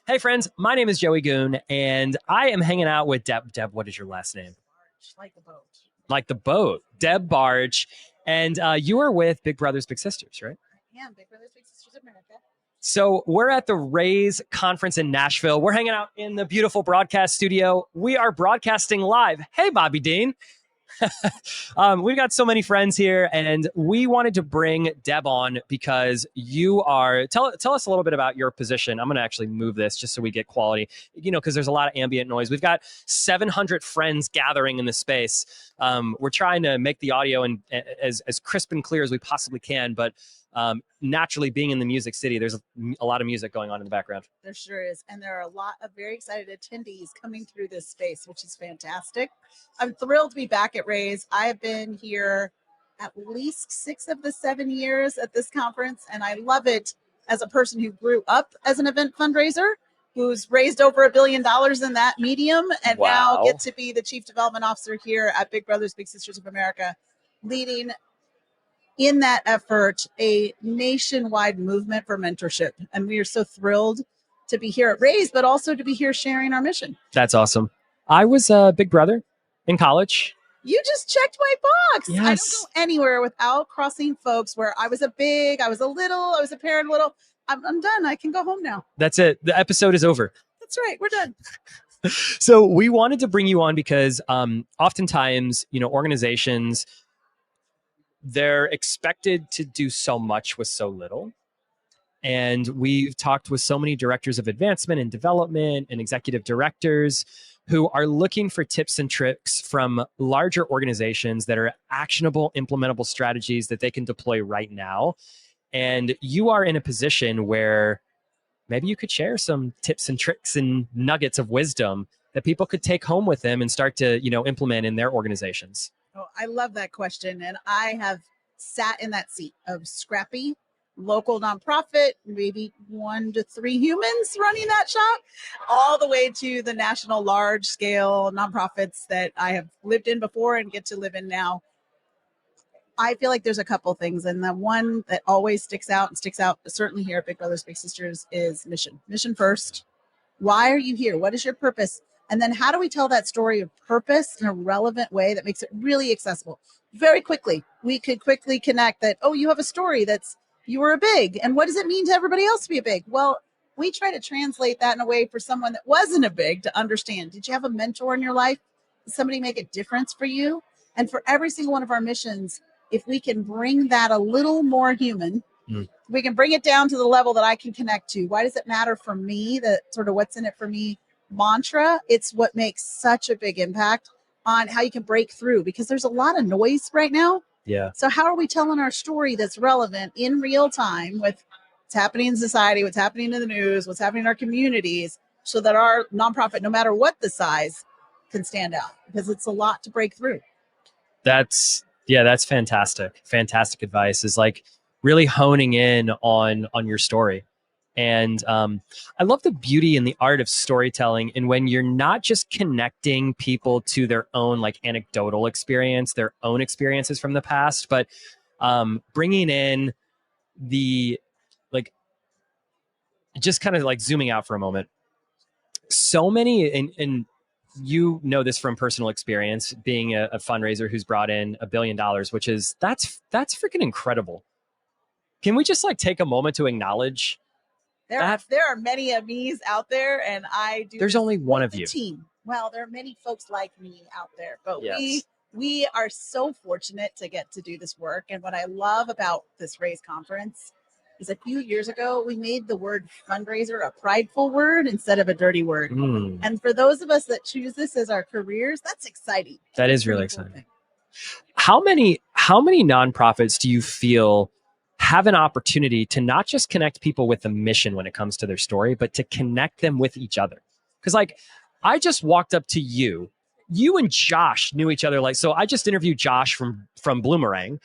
Hey friends, my name is Joey Goone, and I am hanging out with Deb. Deb, what is your last name? Like the boat. Like the boat, Deb Barge. And you are with Big Brothers Big Sisters, right? I am Big Brothers Big Sisters of America. So we're at the Raise conference in Nashville. We're hanging out in the beautiful broadcast studio. We are broadcasting live. Hey, Bobby Dean. We've got so many friends here, and we wanted to bring Deb on because you are. Tell us a little bit about your position. I'm going to actually move this just so we get quality, because there's a lot of ambient noise. We've got 700 friends gathering in the space. We're trying to make the audio as crisp and clear as we possibly can, but naturally, being in the Music City, there's a lot of music going on in the background. There sure is. And there are a lot of very excited attendees coming through this space, which is fantastic. I'm thrilled to be back at Raise. I have been here at least 6 of the 7 years at this conference, and I love it as a person who grew up as an event fundraiser, who's raised over $1 billion in that medium, and now get to be the Chief Development Officer here at Big Brothers Big Sisters of America, leading in that effort a nationwide movement for mentorship. And we are so thrilled to be here at Raise, but also to be here sharing our mission. That's awesome. I was a Big Brother in college. You just checked my box. Yes. I don't go anywhere without crossing folks where I was a big, I was a little, I was a parent little. I'm done. I can go home now. That's it. The episode is over. That's right. We're done. So we wanted to bring you on because oftentimes, organizations, they're expected to do so much with so little. And we've talked with so many directors of advancement and development and executive directors who are looking for tips and tricks from larger organizations that are actionable, implementable strategies that they can deploy right now. And you are in a position where maybe you could share some tips and tricks and nuggets of wisdom that people could take home with them and start to, implement in their organizations. Oh, I love that question. And I have sat in that seat of scrappy local nonprofit, maybe 1 to 3 humans running that shop, all the way to the national large scale nonprofits that I have lived in before and get to live in now. I feel like there's a couple things. And the one that always sticks out, certainly here at Big Brothers Big Sisters, is mission. Mission first. Why are you here? What is your purpose? And then how do we tell that story of purpose in a relevant way that makes it really accessible? Very quickly, we could quickly connect that, you have a story that's, you were a big, and what does it mean to everybody else to be a big? Well, we try to translate that in a way for someone that wasn't a big to understand. Did you have a mentor in your life? Did somebody make a difference for you? And for every single one of our missions, if we can bring that a little more human, we can bring it down to the level that I can connect to. Why does it matter for me? That sort of what's in it for me mantra. It's what makes such a big impact on how you can break through, because there's a lot of noise right now. Yeah. So how are we telling our story that's relevant in real time with what's happening in society, what's happening in the news, what's happening in our communities, so that our nonprofit, no matter what the size, can stand out? Because it's a lot to break through. That's fantastic. Fantastic advice is like really honing in on your story. And I love the beauty and the art of storytelling. And when you're not just connecting people to their own like anecdotal experience, their own experiences from the past, but bringing in the like, just kind of like zooming out for a moment. So many, and you know this from personal experience, being a fundraiser who's brought in $1 billion, which is that's freaking incredible. Can we just like take a moment to acknowledge? There are many of me's out there, and I do. There's only one of you. Team. Well, there are many folks like me out there, but yes. we are so fortunate to get to do this work. And what I love about this Raise conference is a few years ago, we made the word fundraiser a prideful word instead of a dirty word. And for those of us that choose this as our careers, that's exciting. That is really exciting. How many nonprofits do you feel have an opportunity to not just connect people with the mission when it comes to their story, but to connect them with each other? Because like, I just walked up to you and Josh knew each other. Like, so I just interviewed Josh from Bloomerang.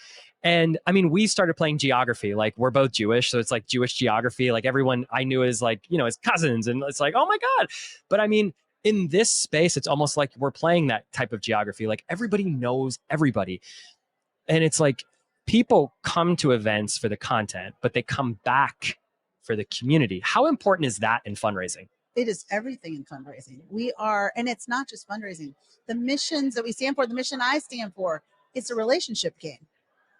And I mean, we started playing geography. Like, we're both Jewish, so it's like Jewish geography. Like, everyone I knew is like, his cousins, and it's like, oh my God. But I mean, in this space, it's almost like we're playing that type of geography. Like everybody knows everybody. And it's like people come to events for the content, but they come back for the community. How important is that in fundraising? It is everything in fundraising. We are, and it's not just fundraising. The missions that we stand for, the mission I stand for, it's a relationship game.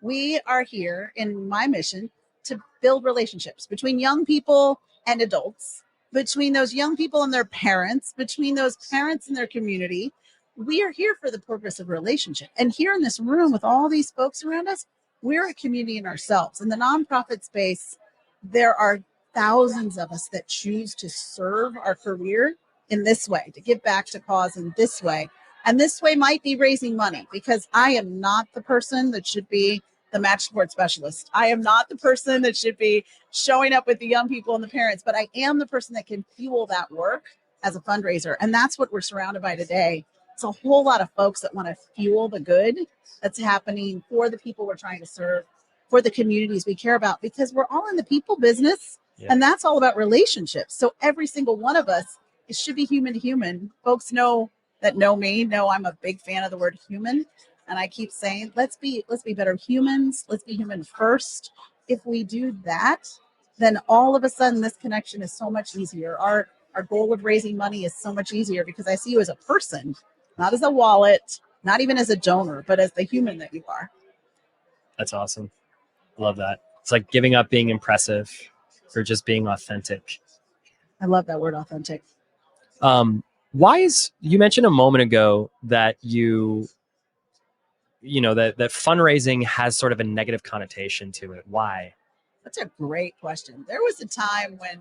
We are here in my mission to build relationships between young people and adults, between those young people and their parents, between those parents and their community. We are here for the purpose of relationship. And here in this room with all these folks around us, we're a community in ourselves. In the nonprofit space, there are thousands of us that choose to serve our career in this way, to give back to cause in this way. And this way might be raising money, because I am not the person that should be the match support specialist. I am not the person that should be showing up with the young people and the parents, but I am the person that can fuel that work as a fundraiser. And that's what we're surrounded by today. It's a whole lot of folks that want to fuel the good that's happening for the people we're trying to serve, for the communities we care about, because we're all in the people business. Yeah. And that's all about relationships. So every single one of us, it should be human to human. Folks know me know I'm a big fan of the word human. And I keep saying, let's be better humans. Let's be human first. If we do that, then all of a sudden this connection is so much easier. Our goal of raising money is so much easier, because I see you as a person, not as a wallet, not even as a donor, but as the human that you are. That's awesome. Love that. It's like giving up being impressive for just being authentic. I love that word, authentic. Why is, you mentioned a moment ago that that fundraising has sort of a negative connotation to it. Why? That's a great question. There was a time when,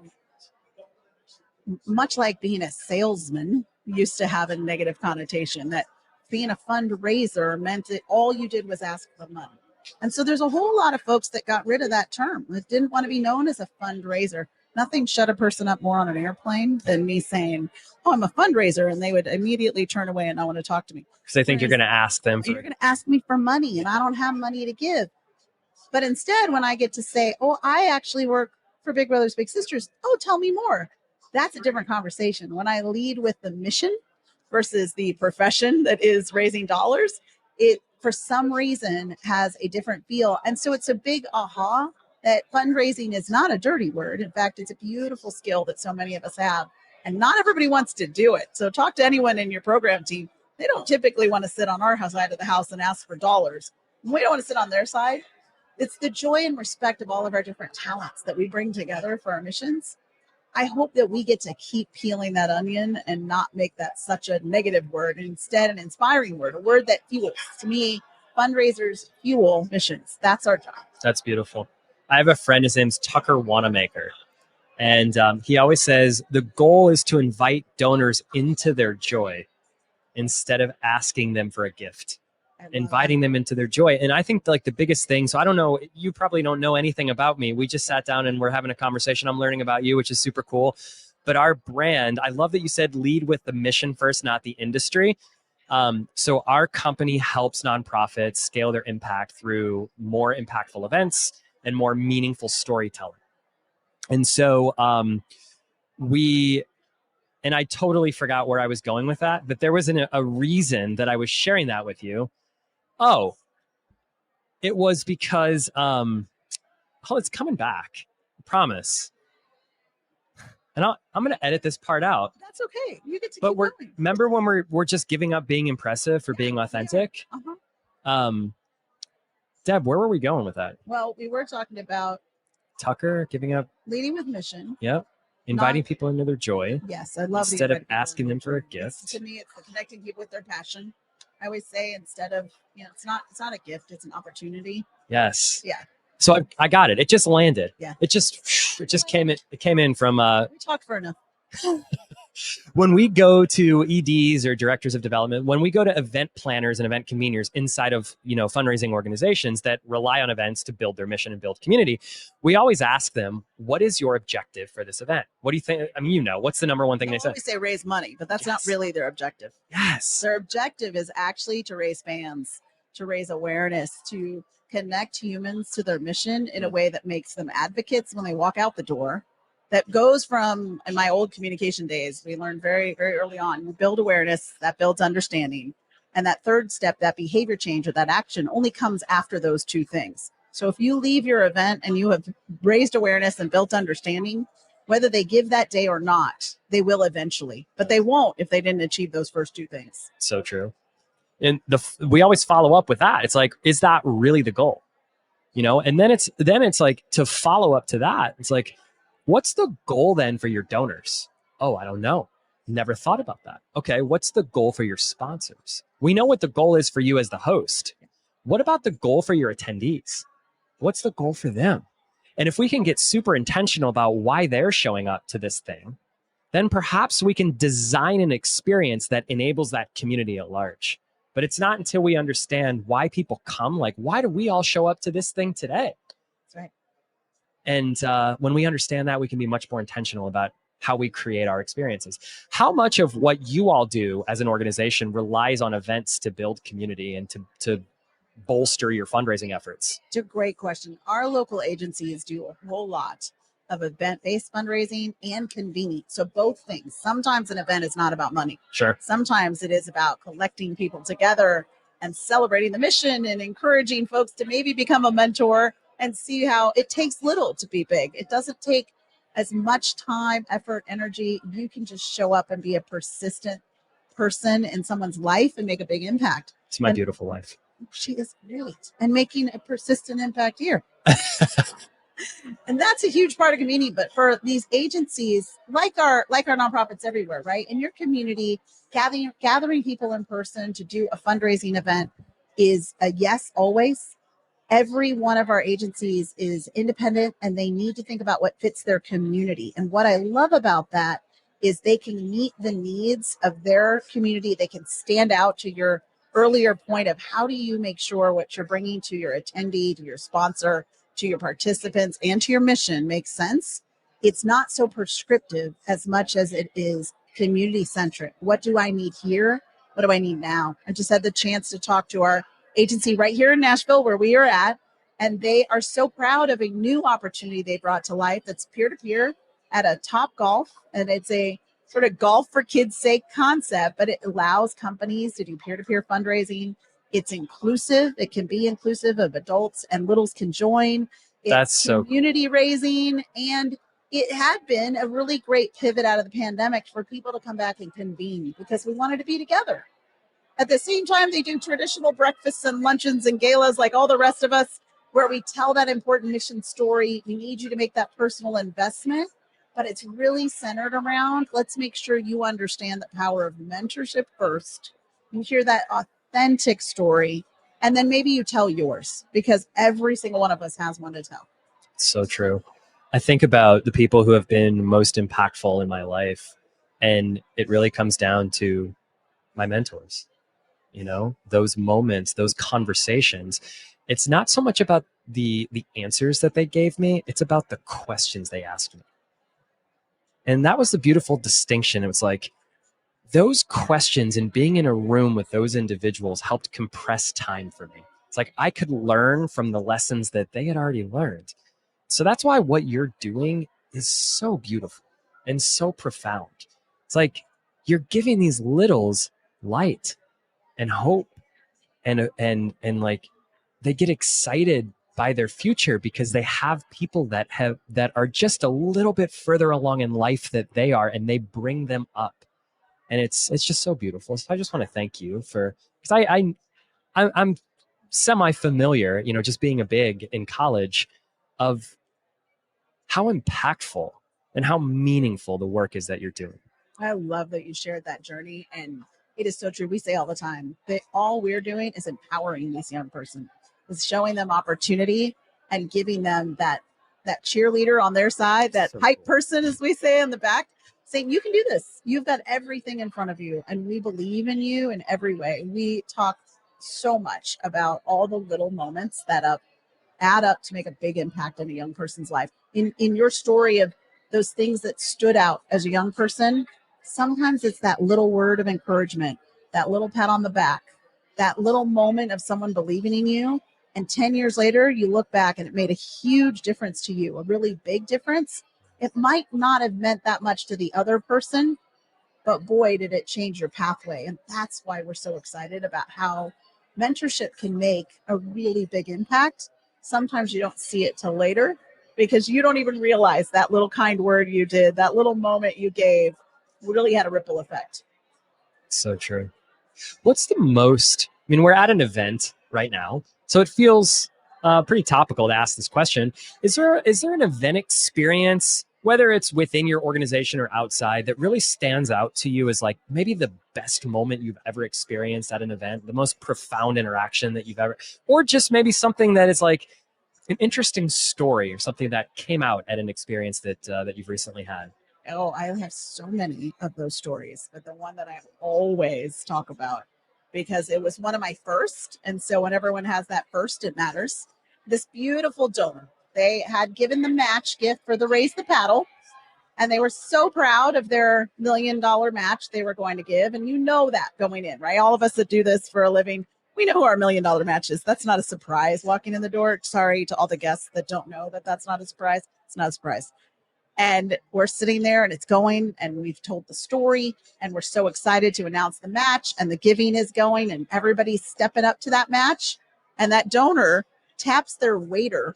much like being a salesman used to have a negative connotation, that being a fundraiser meant that all you did was ask for money. And so there's a whole lot of folks that got rid of that term, that didn't want to be known as a fundraiser. Nothing shut a person up more on an airplane than me saying, oh, I'm a fundraiser. And they would immediately turn away and not want to talk to me. Because they think you're going to ask them. You're going to ask me for money, and I don't have money to give. But instead, when I get to say, oh, I actually work for Big Brothers Big Sisters, oh, tell me more. That's a different conversation. When I lead with the mission versus the profession that is raising dollars, it for some reason has a different feel. And so it's a big aha that fundraising is not a dirty word. In fact, it's a beautiful skill that so many of us have. And not everybody wants to do it. So talk to anyone in your program team. They don't typically want to sit on our side of the house and ask for dollars. We don't want to sit on their side. It's the joy and respect of all of our different talents that we bring together for our missions. I hope that we get to keep peeling that onion and not make that such a negative word, and instead an inspiring word, a word that fuels. To me, fundraisers fuel missions. That's our job. That's beautiful. I have a friend, his name's Tucker Wanamaker. And he always says the goal is to invite donors into their joy instead of asking them for a gift. Inviting them into their joy. And I think like the biggest thing, so I don't know, you probably don't know anything about me. We just sat down and we're having a conversation. I'm learning about you, which is super cool. But our brand, I love that you said lead with the mission first, not the industry. So our company helps nonprofits scale their impact through more impactful events and more meaningful storytelling. And so and I totally forgot where I was going with that, but there was a reason that I was sharing that with you. Oh, it was because, it's coming back. I promise. And I'm going to edit this part out. That's okay. You get to but keep going. Remember when we're just giving up being impressive for being authentic? Yeah. Uh-huh. Deb, where were we going with that? Well, we were talking about Tucker giving up. Leading with mission. Yep. Inviting people into their joy. Yes, I love instead of asking them for a gift. To me, it's connecting people with their passion. I always say, instead of, it's not a gift, it's an opportunity. Yes. Yeah. So I got it. It just landed. Yeah. It just came in. It came in from. We talked for enough. When we go to EDs or directors of development, when we go to event planners and event conveners inside of, fundraising organizations that rely on events to build their mission and build community, we always ask them, what is your objective for this event? What do you think? I mean, what's the number one thing they say? We say raise money, but that's not really their objective. Yes. Their objective is actually to raise fans, to raise awareness, to connect humans to their mission in a way that makes them advocates when they walk out the door, that goes from, in my old communication days, we learned very, very early on, you build awareness, that builds understanding. And that third step, that behavior change or that action only comes after those two things. So if you leave your event and you have raised awareness and built understanding, whether they give that day or not, they will eventually, but they won't if they didn't achieve those first two things. So true. And we always follow up with that. It's like, is that really the goal? And then it's like, to follow up to that, it's like, what's the goal then for your donors? Oh, I don't know. Never thought about that. Okay, what's the goal for your sponsors? We know what the goal is for you as the host. What about the goal for your attendees? What's the goal for them? And if we can get super intentional about why they're showing up to this thing, then perhaps we can design an experience that enables that community at large. But it's not until we understand why people come, like, why do we all show up to this thing today? That's right. And when we understand that, we can be much more intentional about how we create our experiences. How much of what you all do as an organization relies on events to build community and to bolster your fundraising efforts? It's a great question. Our local agencies do a whole lot of event-based fundraising and convening. So both things. Sometimes an event is not about money. Sure. Sometimes it is about collecting people together and celebrating the mission and encouraging folks to maybe become a mentor and see how it takes little to be big. It doesn't take as much time, effort, energy. You can just show up and be a persistent person in someone's life and make a big impact. It's my beautiful wife. She is great and making a persistent impact here. And that's a huge part of community. But for these agencies, like our nonprofits everywhere, right? In your community, gathering people in person to do a fundraising event is a yes always. Every one of our agencies is independent and they need to think about what fits their community. And what I love about that is they can meet the needs of their community. They can stand out. To your earlier point of how do you make sure what you're bringing to your attendee, to your sponsor, to your participants, and to your mission makes sense. It's not so prescriptive as much as it is community centric. What do I need here? What do I need now? I just had the chance to talk to our agency right here in Nashville where we are at, and they are so proud of a new opportunity they brought to life that's peer-to-peer at a Top Golf. And it's a sort of golf for kids' sake concept, but it allows companies to do peer-to-peer fundraising. It's inclusive. It can be inclusive of adults, and littles can join. That's It's so community raising, and it had been a really great pivot out of the pandemic for people to come back and convene because we wanted to be together. At the same time, they do traditional breakfasts and luncheons and galas like all the rest of us, where we tell that important mission story. We need you to make that personal investment, but it's really centered around, let's make sure you understand the power of mentorship first. You hear that authentic story, and then maybe you tell yours, because every single one of us has one to tell. So true. I think about the people who have been most impactful in my life, and it really comes down to my mentors. Those moments, those conversations. It's not so much about the answers that they gave me, it's about the questions they asked me. And that was the beautiful distinction. It was like those questions and being in a room with those individuals helped compress time for me. It's like I could learn from the lessons that they had already learned. So that's why what you're doing is so beautiful and so profound. It's like you're giving these littles light and hope, and like they get excited by their future because they have people that are just a little bit further along in life that they are, and they bring them up. And it's just so beautiful. So I just want to thank you for, because I'm semi familiar, just being a big in college, of how impactful and how meaningful the work is that you're doing. I love that you shared that journey, and it is so true. We say all the time that all we're doing is empowering this young person, is showing them opportunity and giving them that cheerleader on their side, that hype person, as we say, in the back, saying, you can do this. You've got everything in front of you, and we believe in you in every way. We talk so much about all the little moments that add up to make a big impact in a young person's life. In your story of those things that stood out as a young person, sometimes it's that little word of encouragement, that little pat on the back, that little moment of someone believing in you. And 10 years later, you look back and it made a huge difference to you, a really big difference. It might not have meant that much to the other person, but boy, did it change your pathway. And that's why we're so excited about how mentorship can make a really big impact. Sometimes you don't see it till later because you don't even realize that little kind word you did, that little moment you gave really had a ripple effect. So true. What's the most, I mean, we're at an event right now, so it feels pretty topical to ask this question. Is there an event experience, whether it's within your organization or outside, that really stands out to you as like maybe the best moment you've ever experienced at an event, the most profound interaction that you've ever, or just maybe something that is like an interesting story or something that came out at an experience that you've recently had? Oh, I have so many of those stories, but the one that I always talk about because it was one of my first. And so when everyone has that first, it matters. This beautiful donor, they had given the match gift for the Raise the Paddle, and they were so proud of their $1 million match they were going to give. And you know that going in, right? All of us that do this for a living, we know who our $1 million match is. That's not a surprise walking in the door. Sorry to all the guests that don't know that that's not a surprise. It's not a surprise. And we're sitting there and it's going and we've told the story and we're so excited to announce the match and the giving is going and everybody's stepping up to that match. And that donor taps their waiter,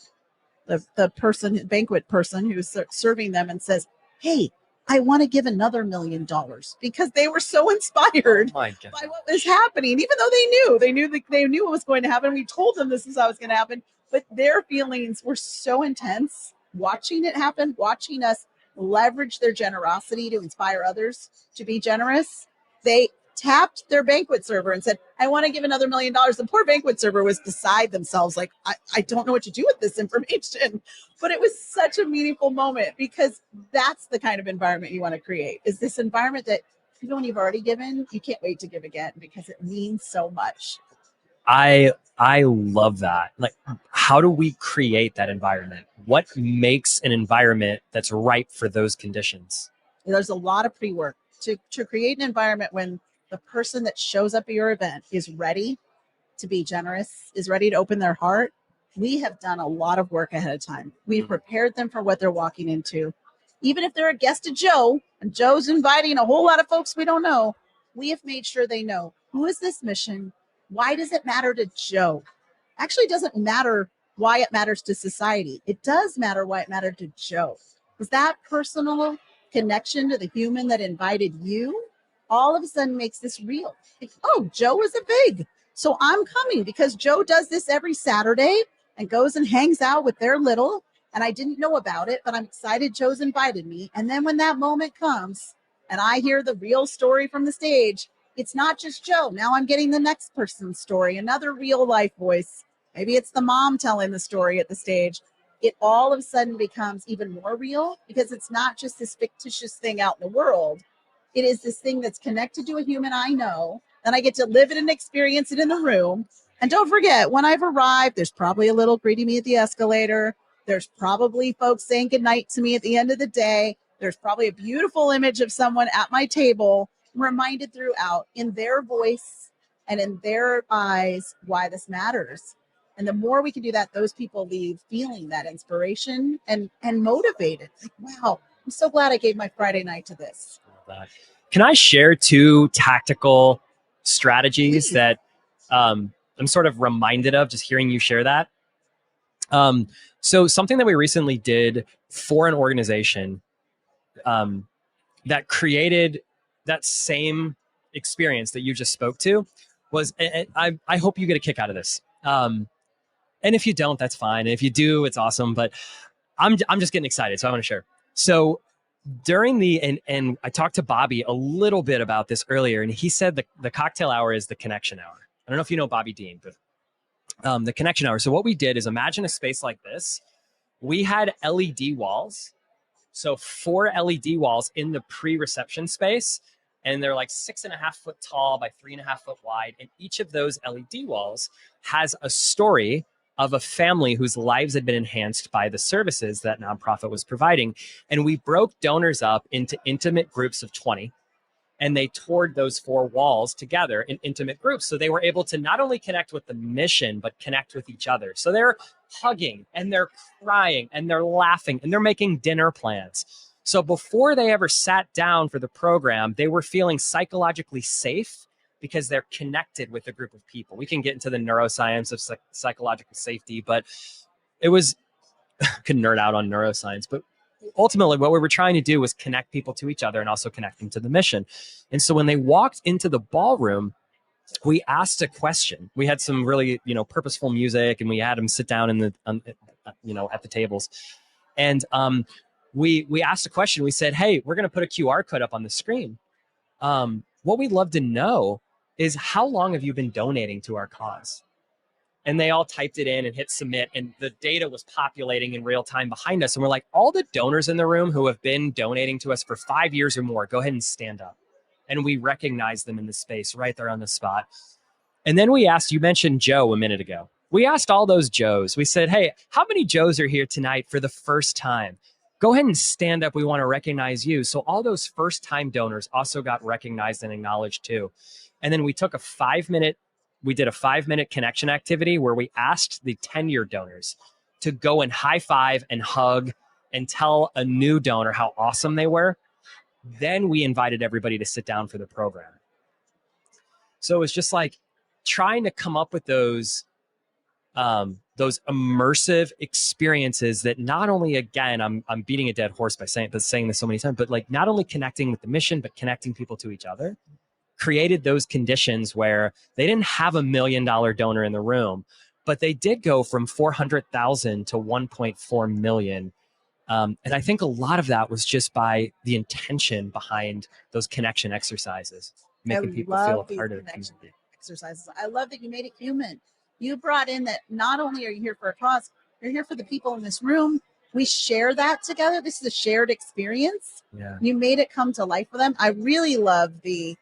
the person, banquet person who's serving them, and says, "Hey, I want to give another $1 million," because they were so inspired Oh my God. by what was happening, even though they knew what was going to happen. We told them this is how it's going to happen, but their feelings were so intense watching it happen, watching us leverage their generosity to inspire others to be generous. They tapped their banquet server and said, "I want to give another $1 million." The poor banquet server was beside themselves, like, I don't know what to do with this information. But it was such a meaningful moment because that's the kind of environment you want to create, is this environment that even when you've already given, you can't wait to give again because it means so much. I love that. Like, how do we create that environment? What makes an environment that's right for those conditions? There's a lot of pre-work to create an environment when the person that shows up at your event is ready to be generous, is ready to open their heart. We have done a lot of work ahead of time. We've prepared them for what they're walking into. Even if they're a guest of Joe and Joe's inviting a whole lot of folks we don't know, we have made sure they know, who is this mission? Why does it matter to Joe? Actually, it doesn't matter why it matters to society. It does matter why it mattered to Joe. Is that personal connection to the human that invited you all of a sudden makes this real? Like, oh, Joe is a big, so I'm coming because Joe does this every Saturday and goes and hangs out with their little. And I didn't know about it, but I'm excited Joe's invited me. And then when that moment comes and I hear the real story from the stage, it's not just Joe. Now I'm getting the next person's story, another real life voice. Maybe it's the mom telling the story at the stage. It all of a sudden becomes even more real because it's not just this fictitious thing out in the world. It is this thing that's connected to a human I know. Then I get to live it and experience it in the room. And don't forget, when I've arrived, there's probably a little greeting me at the escalator. There's probably folks saying goodnight to me at the end of the day. There's probably a beautiful image of someone at my table, reminded throughout in their voice and in their eyes why this matters. And the more we can do that, those people leave feeling that inspiration and motivated. Like, wow, I'm so glad I gave my Friday night to this. Can I share two tactical strategies Please. that I'm sort of reminded of just hearing you share that? So something that we recently did for an organization that created that same experience that you just spoke to was, and I hope you get a kick out of this. And if you don't, that's fine. And if you do, it's awesome. But I'm just getting excited, so I want to share. So during and I talked to Bobby a little bit about this earlier, and he said the cocktail hour is the connection hour. I don't know if you know Bobby Dean, but the connection hour. So what we did is imagine a space like this. We had LED walls. So 4 LED walls in the pre-reception space, and they're like 6.5 foot tall by 3.5 foot wide. And each of those LED walls has a story of a family whose lives had been enhanced by the services that nonprofit was providing. And we broke donors up into intimate groups of 20. And they toured those 4 walls together in intimate groups. So they were able to not only connect with the mission, but connect with each other. So they're hugging and they're crying and they're laughing and they're making dinner plans. So before they ever sat down for the program, they were feeling psychologically safe because they're connected with a group of people. We can get into the neuroscience of psychological safety, but it was, could nerd out on neuroscience, but ultimately what we were trying to do was connect people to each other and also connect them to the mission. And so when they walked into the ballroom, we asked a question. We had some really, purposeful music, and we had them sit down in the, at the tables. And we asked a question. We said, "Hey, we're going to put a QR code up on the screen. What we'd love to know is, how long have you been donating to our cause?" And they all typed it in and hit submit, and the data was populating in real time behind us. And we're like, all the donors in the room who have been donating to us for 5 years or more, go ahead and stand up. And we recognized them in the space right there on the spot. And then we asked, you mentioned Joe a minute ago. We asked all those Joes. We said, "Hey, how many Joes are here tonight for the first time? Go ahead and stand up. We want to recognize you." So all those first-time donors also got recognized and acknowledged too. And then we did a 5-minute connection activity where we asked the 10-year donors to go and high five and hug and tell a new donor how awesome they were. Then we invited everybody to sit down for the program. So it was just like trying to come up with those immersive experiences that not only, again, I'm beating a dead horse by saying this so many times, but like not only connecting with the mission, but connecting people to each other, created those conditions where they didn't have $1 million donor in the room, but they did go from 400,000 to 1.4 million. And I think a lot of that was just by the intention behind those connection exercises, making people feel a part of the community. Exercises. I love that you made it human. You brought in that not only are you here for a cause, you're here for the people in this room. We share that together. This is a shared experience. Yeah. You made it come to life for them. I really love the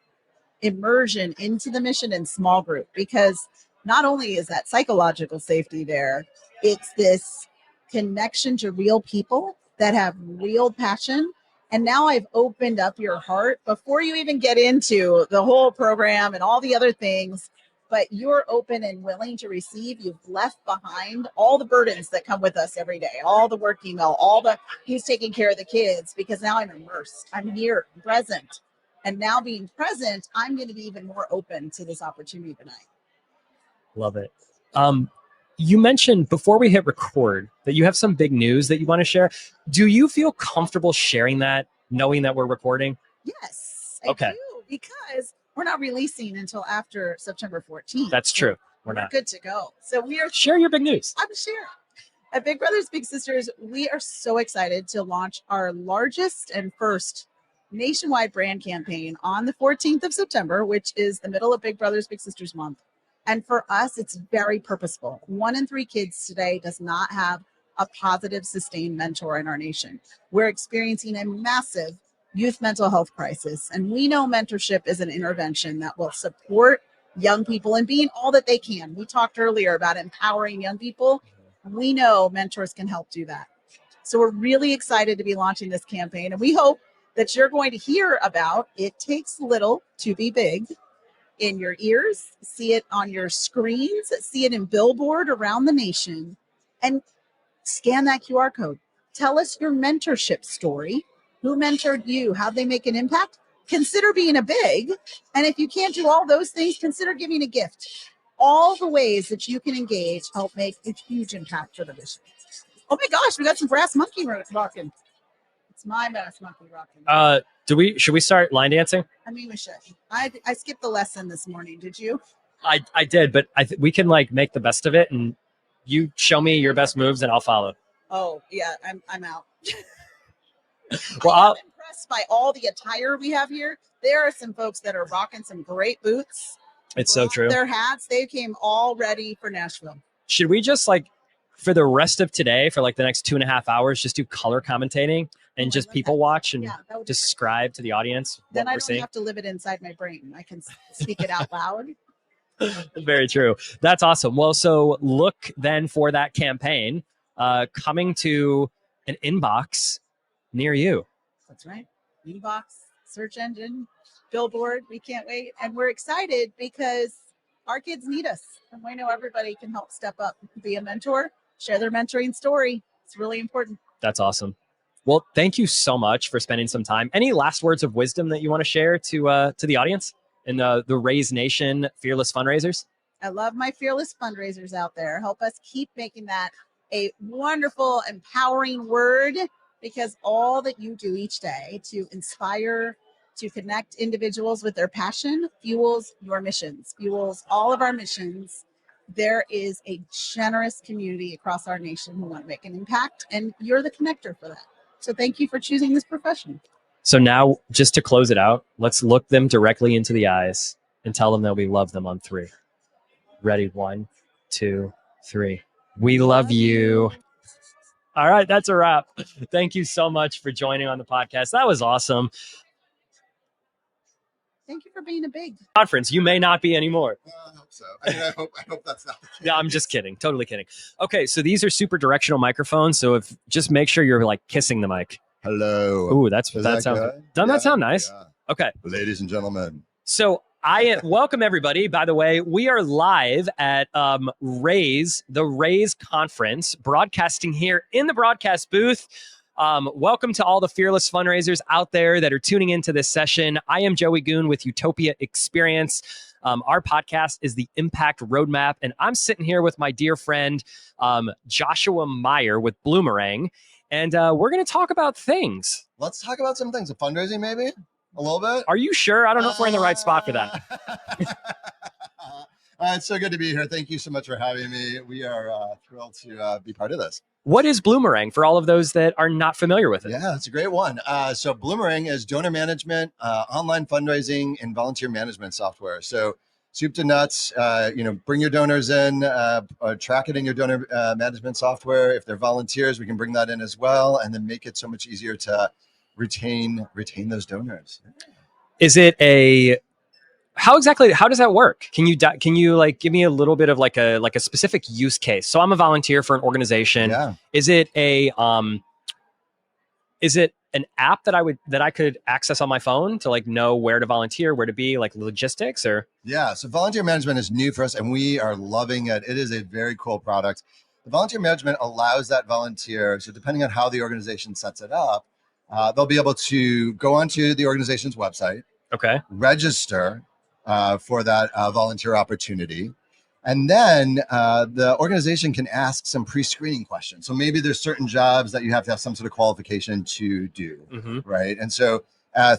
immersion into the mission in small group, because not only is that psychological safety there, it's this connection to real people that have real passion. And now I've opened up your heart before you even get into the whole program and all the other things, but you're open and willing to receive. You've left behind all the burdens that come with us every day, all the work email, all the who's taking care of the kids, because now I'm immersed. I'm here, present. And now being present, I'm going to be even more open to this opportunity tonight. Love it. You mentioned before we hit record that you have some big news that you want to share. Do you feel comfortable sharing that, knowing that we're recording? Yes, I Okay. do, because we're not releasing until after September 14th. That's true. We're not. Good to go. So we are. Share your big news. I'm sharing. At Big Brothers Big Sisters, we are so excited to launch our largest and first nationwide brand campaign on the 14th of September, which is the middle of Big Brothers Big Sisters month. And for us, it's very purposeful. 1 in 3 kids today does not have a positive, sustained mentor in our nation. We're experiencing a massive youth mental health crisis. And we know mentorship is an intervention that will support young people in being all that they can. We talked earlier about empowering young people. We know mentors can help do that. So we're really excited to be launching this campaign. And we hope that you're going to hear about It Takes Little to Be Big in your ears, see it on your screens, see it in billboard around the nation, and scan that QR code. Tell us your mentorship story. Who mentored you? How'd they make an impact? Consider being a big. And if you can't do all those things, consider giving a gift. All the ways that you can engage help make a huge impact for the mission. Oh my gosh, we got some brass monkey rocking. It's my brass monkey rocking. Should we start line dancing? I mean, we should. I skipped the lesson this morning. Did you? I did, but we can like make the best of it, and you show me your best moves and I'll follow. Oh yeah, I'm out. Well, I'm impressed by all the attire we have here. There are some folks that are rocking some great boots. It's so true. Their hats, they came all ready for Nashville. Should we just like, for the rest of today, for like the next 2.5 hours, just do color commentating and just people watch and describe to the audience what then we're I don't seeing? have to live it inside my brain. I can speak it out loud. Very true. That's awesome. Well, so look then for that campaign coming to an inbox near you. That's right. Inbox, search engine, billboard. We can't wait. And we're excited because our kids need us. And we know everybody can help step up, be a mentor. share their mentoring story. It's really important. That's awesome. Well, thank you so much for spending some time. Any last words of wisdom that you want to share to the audience and the Raise Nation Fearless Fundraisers? I love my fearless fundraisers out there. Help us keep making that a wonderful, empowering word, because all that you do each day to inspire, to connect individuals with their passion fuels your missions, fuels all of our missions. There is a generous community across our nation who want to make an impact, and you're the connector for that. So thank you for choosing this profession. So now, just to close it out, let's look them directly into the eyes and tell them that we love them on 3. Ready? 1, 2, 3. We love you. All right, that's a wrap. Thank you so much for joining on the podcast. That was awesome. Thank you for being a big Conference. You may not be anymore. I hope so. I hope that's not the case. Yeah, I'm just kidding. Totally kidding. Okay, so these are super directional microphones. So if just make sure you're like kissing the mic. Hello. Ooh, that Does sounds. good? Doesn't that sound nice? Yeah. Okay. Ladies and gentlemen. So I welcome everybody. By the way, we are live at Raise, the Raise Conference, broadcasting here in the broadcast booth. Welcome to all the fearless fundraisers out there that are tuning into this session. I am Joey Goone with Utopia Experience. Our podcast is the Impact Roadmap, and I'm sitting here with my dear friend Joshua Meyer with Bloomerang, and we're going to talk about things. Let's talk about some things. Fundraising, maybe? A little bit? Are you sure? I don't know if we're in the right spot for that. It's so good to be here. Thank you so much for having me. We are thrilled to be part of this. What is Bloomerang for all of those that are not familiar with it? Yeah, that's a great one. So Bloomerang is donor management, online fundraising, and volunteer management software. So soup to nuts, bring your donors in, track it in your donor management software. If they're volunteers, we can bring that in as well, and then make it so much easier to retain those donors. Is it how does that work? Can you like give me a little bit of like a specific use case? So I'm a volunteer for an organization. Yeah. Is it an app that I could access on my phone to like know where to volunteer, where to be, like logistics or? Yeah. So volunteer management is new for us and we are loving it. It is a very cool product. The volunteer management allows that volunteer. So depending on how the organization sets it up, they'll be able to go onto the organization's website, okay, register for that volunteer opportunity. And then the organization can ask some pre-screening questions. So maybe there's certain jobs that you have to have some sort of qualification to do, right? And so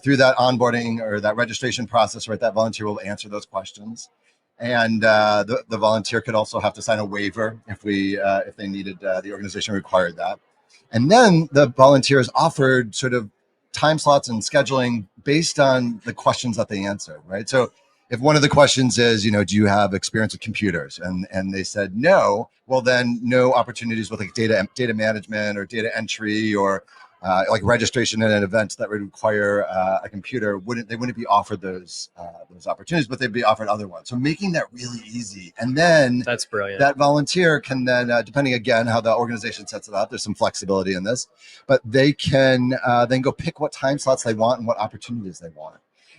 through that onboarding or that registration process, right, that volunteer will answer those questions. And the volunteer could also have to sign a waiver if they needed, the organization required that. And then the volunteer is offered sort of time slots and scheduling based on the questions that they answered, right? So if one of the questions is, do you have experience with computers? And they said no, well then no opportunities with like data management or data entry or like registration at an event that would require a computer. They wouldn't be offered those opportunities, but they'd be offered other ones. So making that really easy. And then that's brilliant. That volunteer can then, depending again how the organization sets it up, there's some flexibility in this, but they can then go pick what time slots they want and what opportunities they want.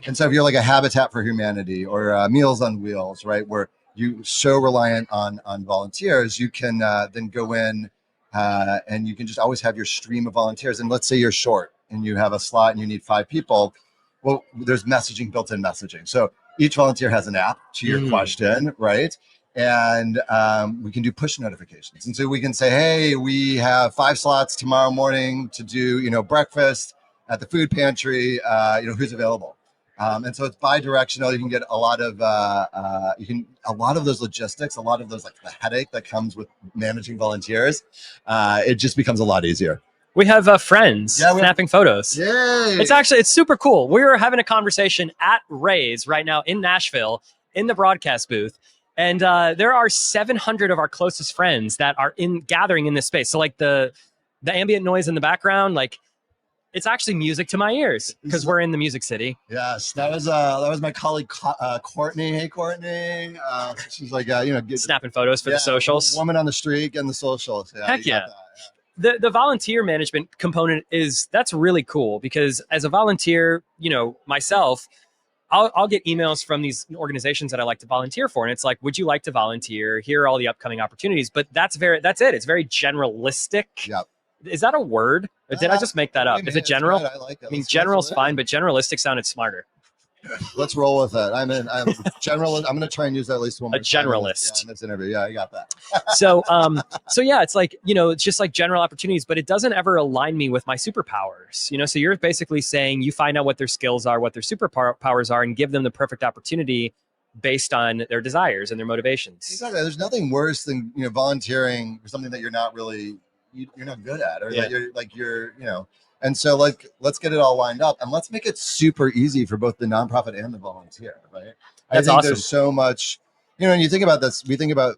And so if you're like a Habitat for Humanity or Meals on Wheels, right, where you so reliant on volunteers, you can then go in and you can just always have your stream of volunteers. And let's say you're short and you have a slot and you need 5 people. Well, there's messaging, built-in messaging. So each volunteer has an app to your question, right? And we can do push notifications. And so we can say, hey, we have 5 slots tomorrow morning to do, breakfast at the food pantry, who's available. And so it's bi-directional. You can get a lot of those logistics, a lot of those like the headache that comes with managing volunteers. It just becomes a lot easier. We have friends snapping photos. Yay! It's super cool. We're having a conversation at Raise right now in Nashville in the broadcast booth. And there are 700 of our closest friends that are gathering in this space. So like the ambient noise in the background, like it's actually music to my ears because we're in the Music City. Yes, that was my colleague Courtney. Hey, Courtney. She's like snapping photos for the socials. Woman on the street and the socials. Yeah, heck yeah. The volunteer management component that's really cool because as a volunteer, myself, I'll get emails from these organizations that I like to volunteer for, and it's like, would you like to volunteer? Here are all the upcoming opportunities. But that's it. It's very generalistic. Yep. Is that a word? Or did I just make that up? Hey, Is man, it general? I like it. I mean, Let's general's roll fine, but generalistic sounded smarter. Let's roll with it. I'm general. I'm going to try and use that at least one more A generalist. in this interview. Yeah, I got that. So yeah, it's like, it's just like general opportunities, but it doesn't ever align me with my superpowers. So you're basically saying you find out what their skills are, what their superpowers are, and give them the perfect opportunity based on their desires and their motivations. Exactly. There's nothing worse than volunteering for something that you're not really you're not good at, or that you're And so, let's get it all lined up, and let's make it super easy for both the nonprofit and the volunteer, right? That's I think awesome. There's so much, when you think about this, we think about,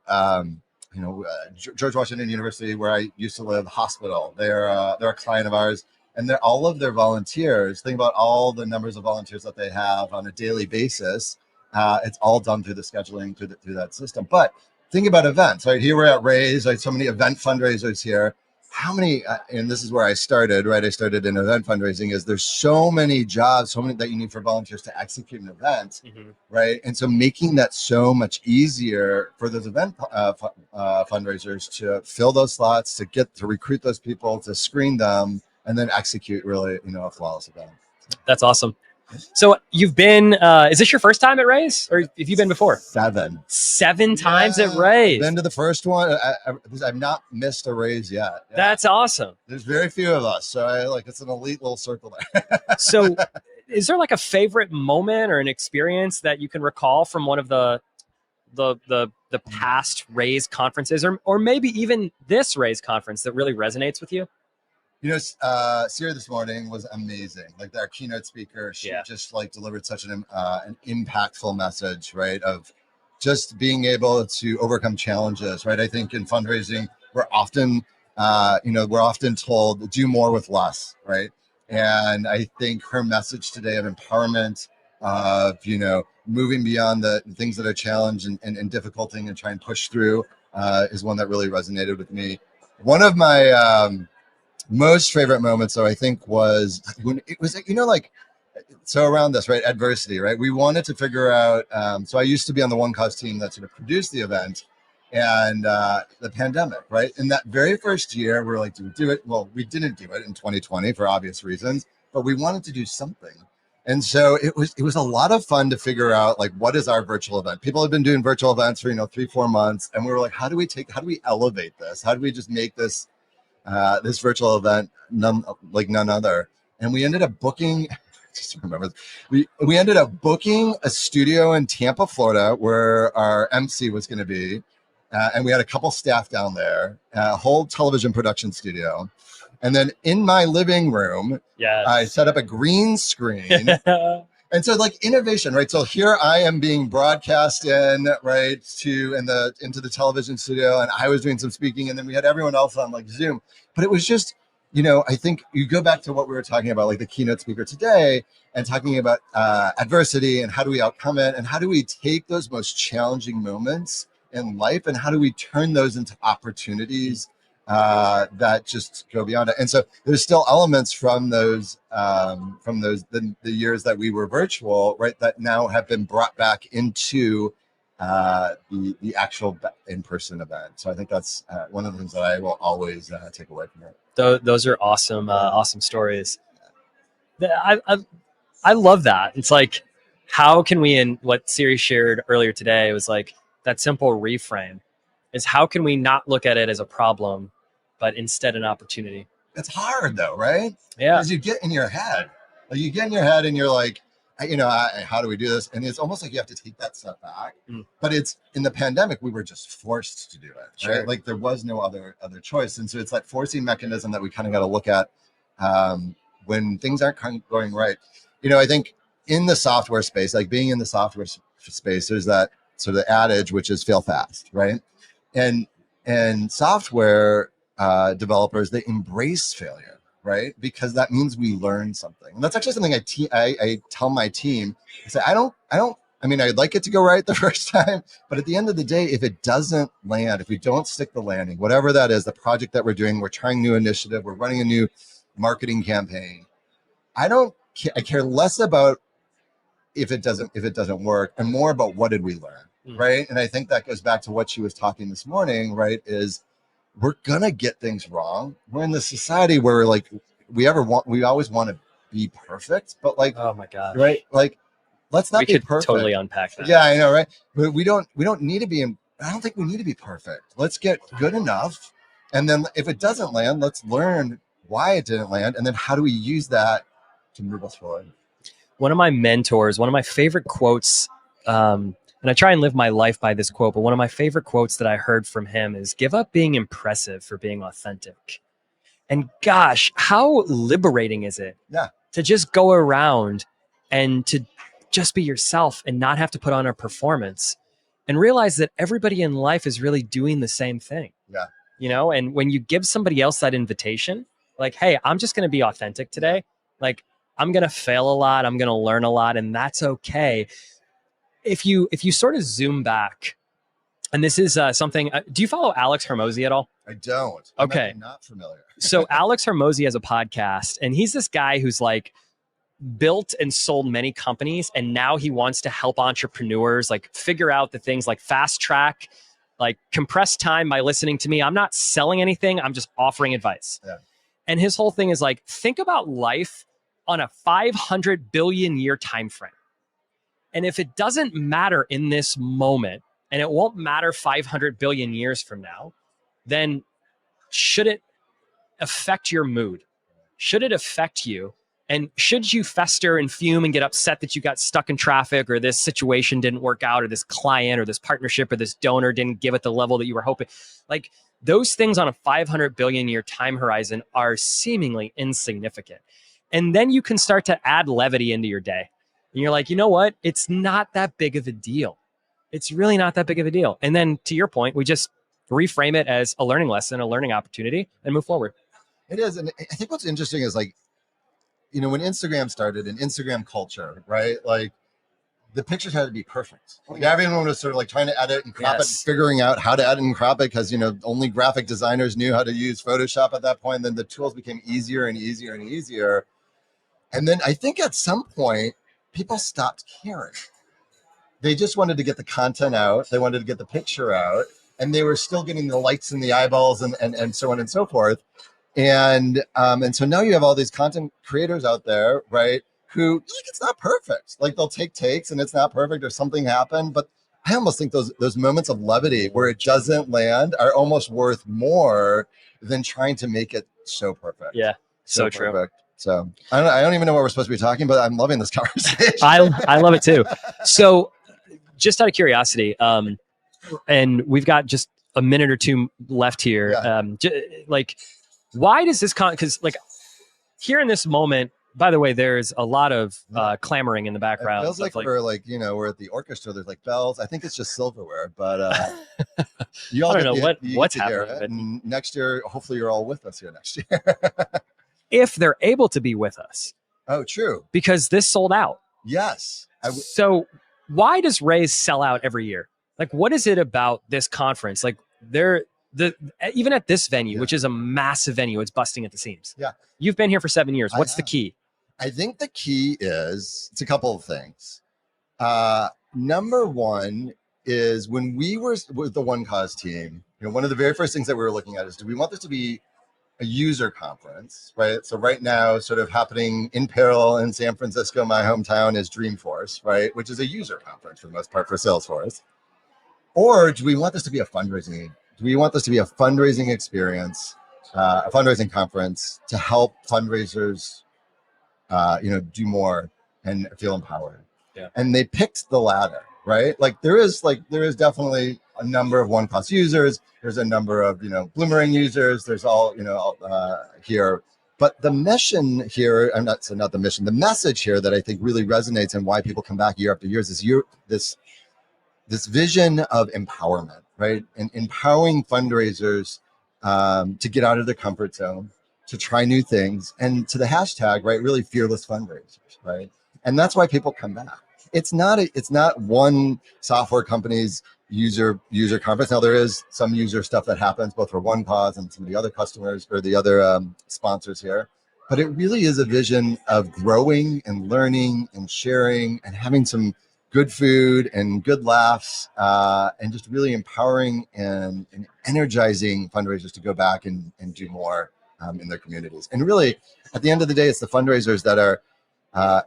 George Washington University, where I used to live, hospital. They're a client of ours, and they're all of their volunteers. Think about all the numbers of volunteers that they have on a daily basis. It's all done through the scheduling, through that system. But think about events, right? Here we're at Raise, like so many event fundraisers here. How many, and this is where I started, right? I started in event fundraising. Is there's so many jobs, so many that you need for volunteers to execute an event, right? And so making that so much easier for those event fundraisers to fill those slots, to recruit those people, to screen them, and then execute really, a flawless event. That's awesome. So you've been, is this your first time at Raise, or have you been before? Seven times at Raise. Been to the first one. I've not missed a Raise yet. Yeah. That's awesome. There's very few of us, so it's an elite little circle there. So is there like a favorite moment or an experience that you can recall from one of the past Raise conferences, or maybe even this Raise conference that really resonates with you? Sierra this morning was amazing. Like our keynote speaker, she just delivered such an impactful message, right? Of just being able to overcome challenges, right? I think in fundraising, we're often told do more with less, right? And I think her message today of empowerment, of moving beyond the things that are challenged and difficult and try and push through, is one that really resonated with me. One of my most favorite moments, though, I think was when it was, so around this, right? Adversity, right? We wanted to figure out, so I used to be on the One Cause team that sort of produced the event, and the pandemic, right? In that very first year, we were like, do we do it? Well, we didn't do it in 2020 for obvious reasons, but we wanted to do something. And so it was a lot of fun to figure out, what is our virtual event? People have been doing virtual events for, 3-4 months. And we were like, how do we elevate this? How do we just make this virtual event none other? And we ended up booking, just remember, we ended up booking a studio in Tampa, Florida, where our MC was going to be. And we had a couple staff down there, a whole television production studio. And then in my living room, I set up a green screen. And so innovation, right? So here I am being broadcast in, right, into the television studio, and I was doing some speaking, and then we had everyone else on Zoom. But it was just, I think you go back to what we were talking about, the keynote speaker today, and talking about adversity and how do we overcome it, and how do we take those most challenging moments in life, and how do we turn those into opportunities that just go beyond it. And so there's still elements from those the years that we were virtual, right, that now have been brought back into the actual in-person event. So I think that's one of the things that I will always take away from it. Those are awesome, awesome stories. I love that. It's like, how can we, and what Siri shared earlier today was that simple reframe is, how can we not look at it as a problem, but instead an opportunity? It's hard though, right? Yeah. Because you get in your head. And you're like, how do we do this? And it's almost like you have to take that step back. But it's in the pandemic, we were just forced to do it, right? Sure. There was no other choice. And so it's that forcing mechanism that we kind of got to look at when things aren't going right. I think in the software space, being in the software space, there's that sort of adage, which is fail fast, right? And software developers, they embrace failure, right? Because that means we learn something. And that's actually something I tell my team. I say, I'd like it to go right the first time, but at the end of the day, if it doesn't land, if we don't stick the landing, whatever that is, the project that we're doing, we're trying new initiative, we're running a new marketing campaign, I care less about if it doesn't work, and more about what did we learn, right? And I think that goes back to what she was talking this morning, right? Is we're gonna get things wrong. We're in this society where like we always want to be perfect, but like, oh my gosh, right? Like, let's not we be could perfect. totally unpack that. Yeah, I know, right? But we don't need to be I don't think we need to be perfect. Let's get good enough, and then if it doesn't land, let's learn why it didn't land, and then how do we use that to move us forward. One of my mentors, one of my favorite quotes, and I try and live my life by this quote, but one of my favorite quotes that I heard from him is give up being impressive for being authentic. And gosh, how liberating is it to just go around and to just be yourself and not have to put on a performance and realize that everybody in life is really doing the same thing. Yeah. You know, and when you give somebody else that invitation, like, hey, I'm just going to be authentic today. Like, I'm going to fail a lot. I'm going to learn a lot, and that's okay. If you sort of zoom back, and this is something, do you follow Alex Hermosi at all? I don't. Okay. I'm not familiar. So Alex Hermosi has a podcast, and he's this guy who's like built and sold many companies, and now he wants to help entrepreneurs like figure out the things like fast track, like compress time by listening to me. I'm not selling anything. I'm just offering advice. Yeah. And his whole thing is like, think about life on a 500 billion year time frame. And if it doesn't matter in this moment, and it won't matter 500 billion years from now, then should it affect your mood? Should it affect you? And should you fester and fume and get upset that you got stuck in traffic, or this situation didn't work out, or this client or this partnership or this donor didn't give it the level that you were hoping? Like, those things on a 500 billion year time horizon are seemingly insignificant. And then you can start to add levity into your day. And you're like, you know what? It's not that big of a deal. It's really not that big of a deal. And then to your point, we just reframe it as a learning lesson, a learning opportunity, and move forward. It is. And I think what's interesting is like, you know, when Instagram started and Instagram culture, right? Like, the pictures had to be perfect. Like, everyone was sort of like trying to edit and crop it, figuring out how to edit and crop it, because, you know, only graphic designers knew how to use Photoshop at that point. Then the tools became easier and easier and easier. And then I think at some point, people stopped caring. They just wanted to get the content out. They wanted to get the picture out, and they were still getting the lights in the eyeballs and so on and so forth. And so now you have all these content creators out there, right? Who, like, it's not perfect. Like, they'll take takes and it's not perfect, or something happened. But I almost think those moments of levity where it doesn't land are almost worth more than trying to make it so perfect. Yeah, so true. Perfect. So I don't even know what we're supposed to be talking, but I'm loving this conversation. I love it too. So just out of curiosity, and we've got just a minute or two left here. Yeah. Like, why does this because like here in this moment, by the way, there's a lot of clamoring in the background. It feels like we're like, you know, we're at the orchestra. There's like bells. I think it's just silverware, but you all I don't know what's happening. And next year, hopefully you're all with us here next year. If they're able to be with us. Oh, true. Because this sold out. Yes. So why does Raise sell out every year? Like, what is it about this conference? Like, even at this venue, which is a massive venue, it's busting at the seams. Yeah. You've been here for 7 years. What's the key? I think the key is, it's a couple of things. Number one is, when we were with the One Cause team, you know, one of the very first things that we were looking at is, do we want this to be a user conference, right? So right now, sort of happening in parallel in San Francisco, my hometown, is Dreamforce, right? Which is a user conference for the most part for Salesforce. Or do we want this to be a fundraising? Do we want this to be a fundraising experience, a fundraising conference to help fundraisers, do more and feel empowered? Yeah. And they picked the latter, right? Like, there is definitely a number of One Cause users. There's a number of, Bloomerang users. There's all, here. But the mission here, not the mission, the message here that I think really resonates and why people come back year after year is this vision of empowerment, right? And empowering fundraisers to get out of their comfort zone, to try new things, and to the hashtag, right? Really fearless fundraisers, right? And that's why people come back. It's not one software company's user conference. Now, there is some user stuff that happens both for One Cause and some of the other customers or the other sponsors here. but it really is a vision of growing and learning and sharing and having some good food and good laughs, and just really empowering and energizing fundraisers to go back and do more in their communities. And really, at the end of the day, it's the fundraisers that are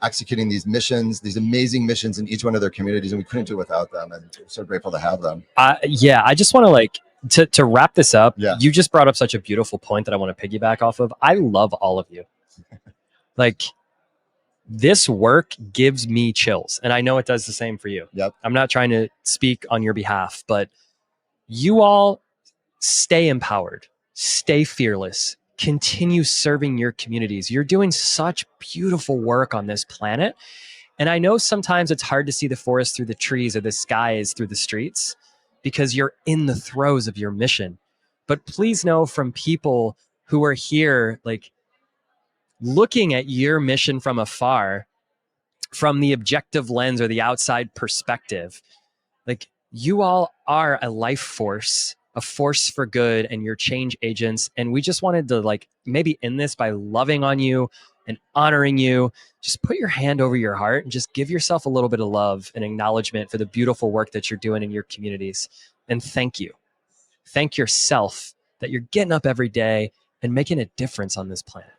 executing these missions, these amazing missions in each one of their communities, and we couldn't do it without them. And we're so grateful to have them. Yeah, I just want to wrap this up. Yeah. You just brought up such a beautiful point that I want to piggyback off of. I love all of you. Like, this work gives me chills, and I know it does the same for you. Yep. I'm not trying to speak on your behalf, but you all stay empowered, stay fearless, continue serving your communities. You're doing such beautiful work on this planet. And I know sometimes it's hard to see the forest through the trees or the skies through the streets because you're in the throes of your mission. But please know from people who are here, like, looking at your mission from afar, from the objective lens or the outside perspective, like, you all are a life force, a force for good, and you're change agents. And we just wanted to, like, maybe end this by loving on you and honoring you. Just put your hand over your heart and just give yourself a little bit of love and acknowledgement for the beautiful work that you're doing in your communities. And thank you. Thank yourself that you're getting up every day and making a difference on this planet.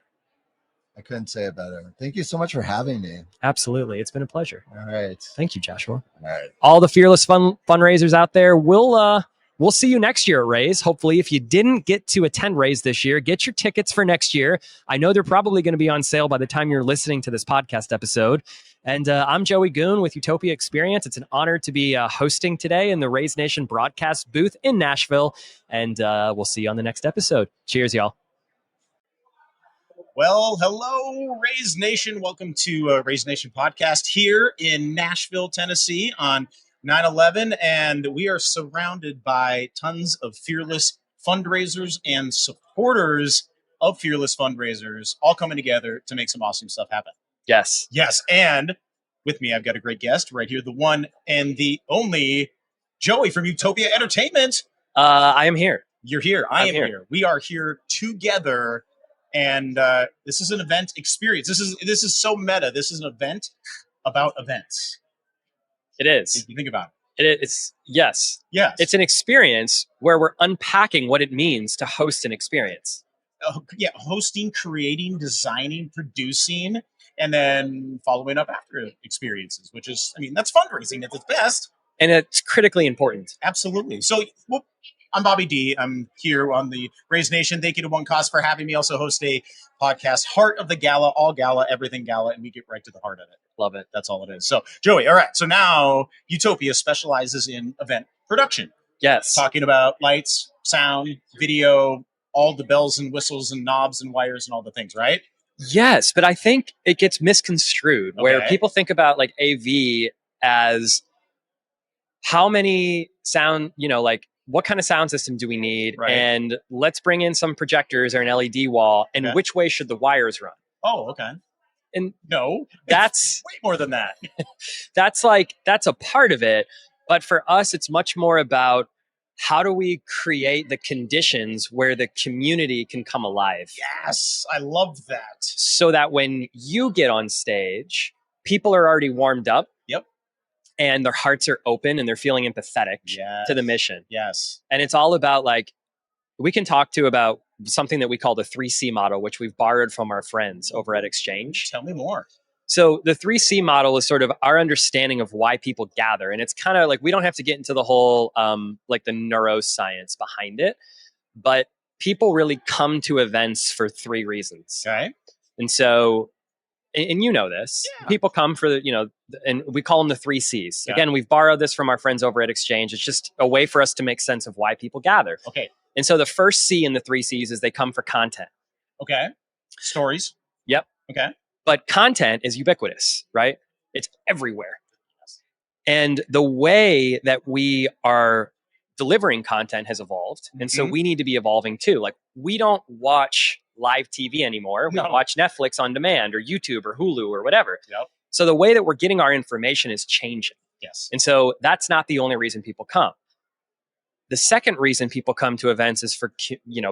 I couldn't say it better. Thank you so much for having me. Absolutely. It's been a pleasure. All right. Thank you, Joshua. All right. All the fearless fundraisers out there, we'll see you next year at Raise. Hopefully, if you didn't get to attend Raise this year, get your tickets for next year. I know they're probably going to be on sale by the time you're listening to this podcast episode. And I'm Joey Goone with Utopia Experience. It's an honor to be hosting today in the Raise Nation broadcast booth in Nashville. And we'll see you on the next episode. Cheers, y'all. Well, hello, Raise Nation. Welcome to Raise Nation podcast here in Nashville, Tennessee on 9/11. And we are surrounded by tons of fearless fundraisers and supporters of fearless fundraisers all coming together to make some awesome stuff happen. Yes. Yes. And with me, I've got a great guest right here, the one and the only Joey from Utopia Entertainment. I am here. You're here. I am here. We are here together. And this is an event experience. This is so meta. This is an event about events. It is. If you think about It's yes. Yes. It's an experience where we're unpacking what it means to host an experience. Yeah, hosting, creating, designing, producing, and then following up after experiences, which is, I mean, that's fundraising at its best. And it's critically important. Absolutely. So, well, I'm Bobby D. I'm here on the Raise Nation. Thank you to One Cause for having me. Also host a podcast, Heart of the Gala, all gala, everything gala, and we get right to the heart of it. Love it. That's all it is. So, Joey, all right. So now Utopia specializes in event production. Yes. Talking about lights, sound, video, all the bells and whistles and knobs and wires and all the things, right? Yes, but I think it gets misconstrued where Okay. people think about like AV as how many sound, like what kind of sound system do we need? Right. And let's bring in some projectors or an LED wall. And Okay. which way should the wires run? Oh, okay. And No, that's way more than that. that's a part of it. But for us, it's much more about how do we create the conditions where the community can come alive? Yes, I love that. So that when you get on stage, people are already warmed up. Yep. And their hearts are open and they're feeling empathetic Yes. to the mission. Yes. And it's all about we can talk about something that we call the 3C model, which we've borrowed from our friends over at Exchange. Tell me more. So the 3C model is sort of our understanding of why people gather. And it's kind of like, we don't have to get into the whole, the neuroscience behind it, but people really come to events for 3 reasons. Okay. And so, and you know this, Yeah. people come for and we call them the 3 Cs. Yeah. Again, we've borrowed this from our friends over at Exchange. It's just a way for us to make sense of why people gather. Okay. And so the first C in the 3 Cs is they come for content. Okay. Stories. Yep. Okay. But content is ubiquitous, right? It's everywhere. And the way that we are delivering content has evolved. And so we need to be evolving too. Like, we don't watch live TV anymore. We No. watch Netflix on demand or YouTube or Hulu or whatever. Yep. So the way that we're getting our information is changing. Yes. And so that's not the only reason people come. The second reason people come to events is for,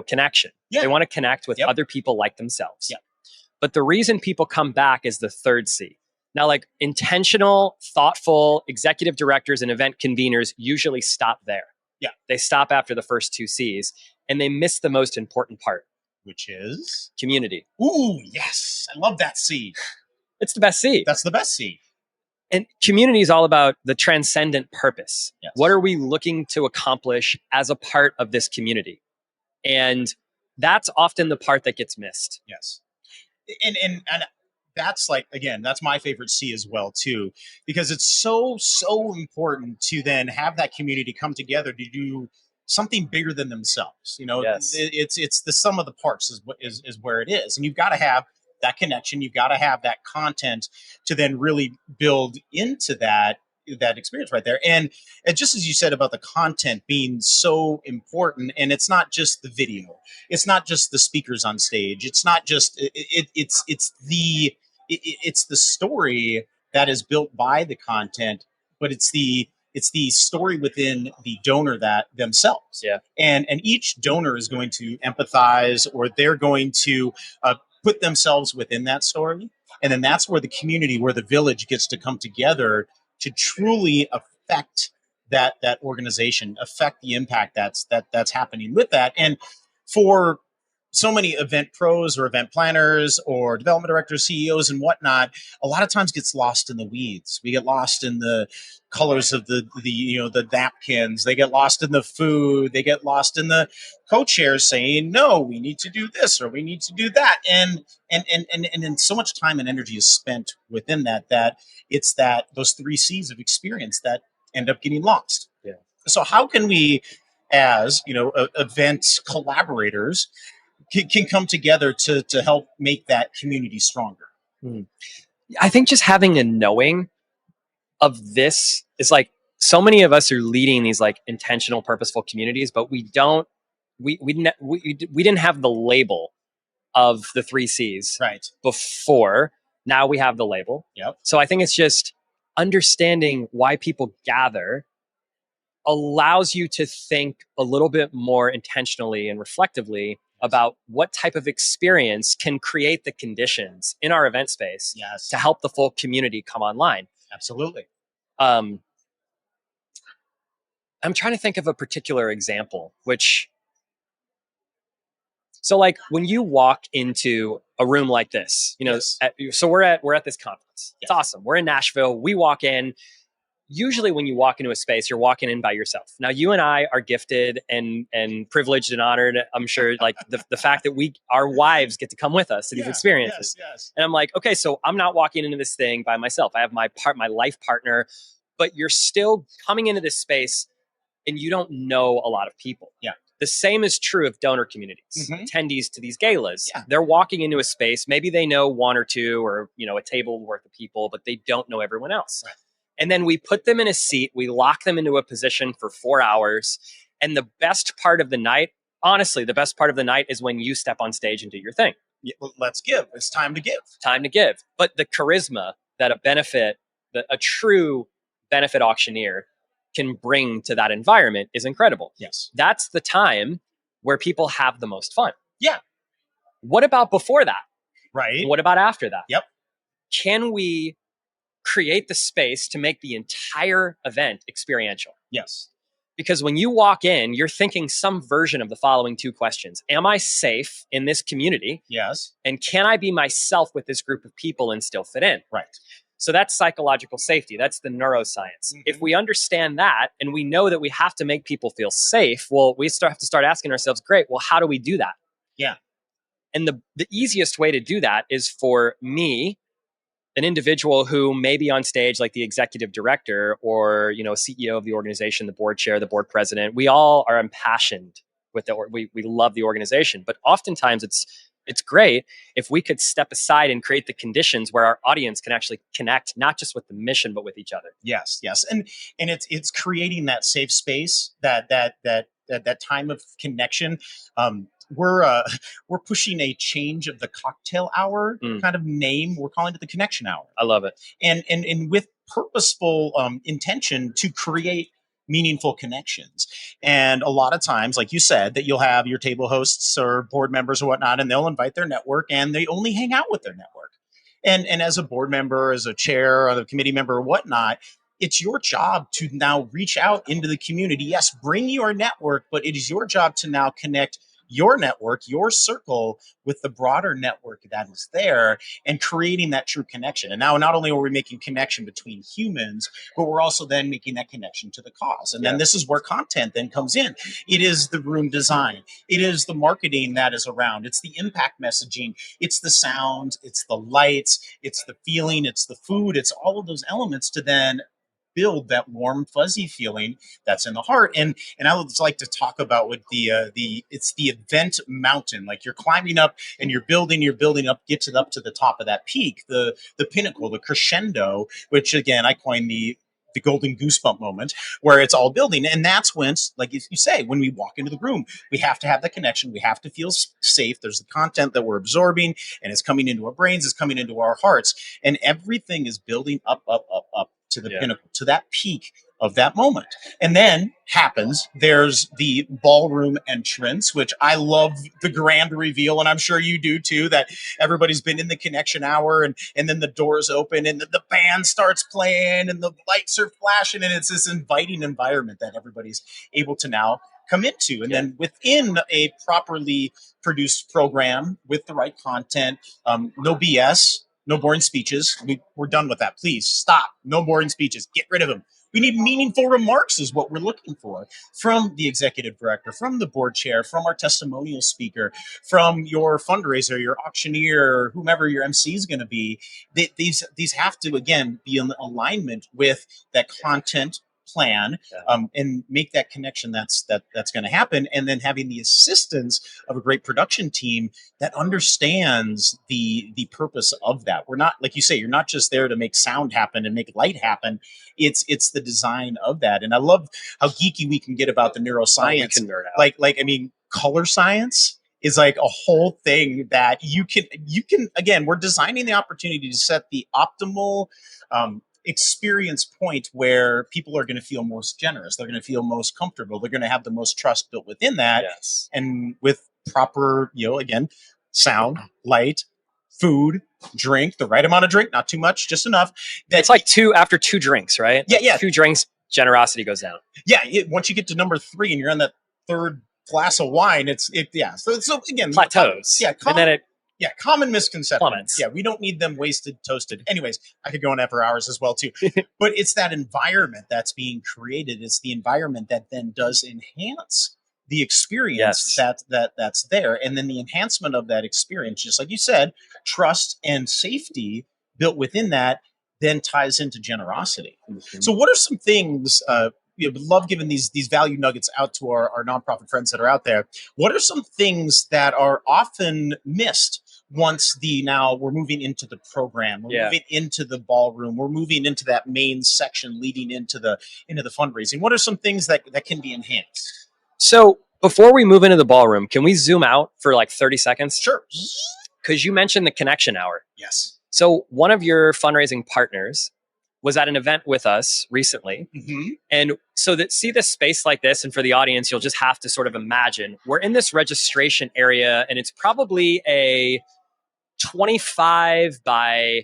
connection. Yeah. They want to connect with Yep. other people like themselves. Yep. But the reason people come back is the third C. Now, like intentional, thoughtful executive directors and event conveners usually stop there. Yeah. They stop after the first two C's and they miss the most important part, which is community. Ooh, yes. I love that C. It's the best C. That's the best C. And community is all about the transcendent purpose. Yes. What are we looking to accomplish as a part of this community? And that's often the part that gets missed. Yes. And that's like, again, that's my favorite C as well too, because it's so important to then have that community come together to do something bigger than themselves. You know, Yes. it's the sum of the parts is where it is, and you've got to have that connection. You've got to have that content to then really build into that experience right there. And just as you said about the content being so important, and it's not just the video, it's not just the speakers on stage, it's not just it's the story that is built by the content, but it's the story within the donor that themselves. Yeah. And each donor is going to empathize, or they're going to put themselves within that story. And then that's where the community, where the village gets to come together to truly affect that organization, affect the impact that's happening with that. And for so many event pros or event planners or development directors, CEOs and whatnot, a lot of times gets lost in the weeds. We get lost in the colors of the napkins. They get lost in the food. They get lost in the co-chairs saying, no, we need to do this or we need to do that. And then so much time and energy is spent within that it's that those three C's of experience that end up getting lost. Yeah. So how can we, as event collaborators, can come together to help make that community stronger? I think just having a knowing of this is like, so many of us are leading these like intentional, purposeful communities, but we didn't have the label of the three C's right before. Now we have the label. Yep. So I think it's just understanding why people gather allows you to think a little bit more intentionally and reflectively about what type of experience can create the conditions in our event space yes to help the full community come online. Absolutely. I'm trying to think of a particular example, so like when you walk into a room like this, yes. So we're at this conference. Yes. It's awesome. We're in Nashville. We walk in. Usually when you walk into a space, you're walking in by yourself. Now you and I are gifted and privileged and honored. I'm sure like the fact that our wives get to come with us to these experiences. Yes. And I'm like, okay, so I'm not walking into this thing by myself. I have my life partner, but you're still coming into this space and you don't know a lot of people. Yeah. The same is true of donor communities, Mhm. attendees to these galas. Yeah. They're walking into a space. Maybe they know one or two or, a table worth of people, but they don't know everyone else. Right. And then we put them in a seat. We lock them into a position for 4 hours. And the best part of the night, honestly, the best part of the night is when you step on stage and do your thing. Yeah, well, let's give. It's time to give. Time to give. But the charisma that a true benefit auctioneer can bring to that environment is incredible. Yes. That's the time where people have the most fun. Yeah. What about before that? Right. What about after that? Yep. Can we create the space to make the entire event experiential? Yes. Because when you walk in, you're thinking some version of the following two questions. Am I safe in this community? Yes. And can I be myself with this group of people and still fit in? Right. So that's psychological safety. That's the neuroscience. Mhm. If we understand that and we know that we have to make people feel safe, well, we have to start asking ourselves, great, well, how do we do that? Yeah. And the easiest way to do that is for me, an individual who may be on stage like the executive director or, CEO of the organization, the board chair, the board president. We all are impassioned with we love the organization, but oftentimes it's great if we could step aside and create the conditions where our audience can actually connect, not just with the mission, but with each other. Yes. And it's creating that safe space, that time of connection. We're pushing a change of the cocktail hour kind of name. We're calling it the connection hour. I love it. And with purposeful intention to create meaningful connections. And a lot of times, like you said, that you'll have your table hosts or board members or whatnot, and they'll invite their network and they only hang out with their network. And as a board member, as a chair, or a committee member or whatnot, it's your job to now reach out into the community. Yes, bring your network, but it is your job to now connect your network, your circle, with the broader network that is there, and creating that true connection. And now not only are we making connection between humans, but we're also then making that connection to the cause. And then this is where content then comes in. It is the room design. It is the marketing that is around. It's the impact messaging. It's the sound. It's the lights. It's the feeling. It's the food. It's all of those elements to then build that warm fuzzy feeling that's in the heart. And I would like to talk about with the it's the event mountain. Like you're climbing up and you're building up, get to up to the top of that peak, the pinnacle, the crescendo, which again I coined the golden goosebump moment, where it's all building. And that's when, like you say, when we walk into the room, we have to have the connection. We have to feel safe. There's the content that we're absorbing, and it's coming into our brains, it's coming into our hearts, and everything is building up to the pinnacle, to that peak of that moment. And then there's the ballroom entrance, which I love, the grand reveal, and I'm sure you do too, that everybody's been in the connection hour, and then the doors open and the band starts playing and the lights are flashing, and it's this inviting environment that everybody's able to now come into. And then within a properly produced program with the right content, no BS, no boring speeches. We're done with that. Please stop. No boring speeches. Get rid of them. We need meaningful remarks is what we're looking for from the executive director, from the board chair, from our testimonial speaker, from your fundraiser, your auctioneer, or whomever your MC is going to be. These have to, again, be in alignment with that content plan, and make that connection that's going to happen. And then having the assistance of a great production team that understands the purpose of that. We're not, like you say, you're not just there to make sound happen and make light happen. It's the design of that. And I love how geeky we can get about the neuroscience. Like I mean, color science is like a whole thing that you can again, we're designing the opportunity to set the optimal experience point where people are going to feel most generous. They're going to feel most comfortable. They're going to have the most trust built within that. Yes. And with proper, again, sound, light, food, drink, the right amount of drink, not too much, just enough. It's like after two drinks, right? Yeah, yeah. 2 drinks, generosity goes down. Yeah. Once you get to number 3 and you're on that third glass of wine, So again, plateaus. And then common misconceptions. Plummets. Yeah, we don't need them wasted, toasted. Anyways, I could go on that for hours as well too. But it's that environment that's being created. It's the environment that then does enhance the experience that's there. And then the enhancement of that experience, just like you said, trust and safety built within that then ties into generosity. Mm-hmm. So what are some things, would love giving these value nuggets out to our nonprofit friends that are out there. What are some things that are often missed once we're moving into the program, we're moving into the ballroom, we're moving into that main section leading into the fundraising? What are some things that can be enhanced? So before we move into the ballroom, can we zoom out for like 30 seconds? Sure. Because you mentioned the connection hour. Yes. So one of your fundraising partners was at an event with us recently. Mm-hmm. And so see this space like this, and for the audience, you'll just have to sort of imagine we're in this registration area, and it's probably a 25 by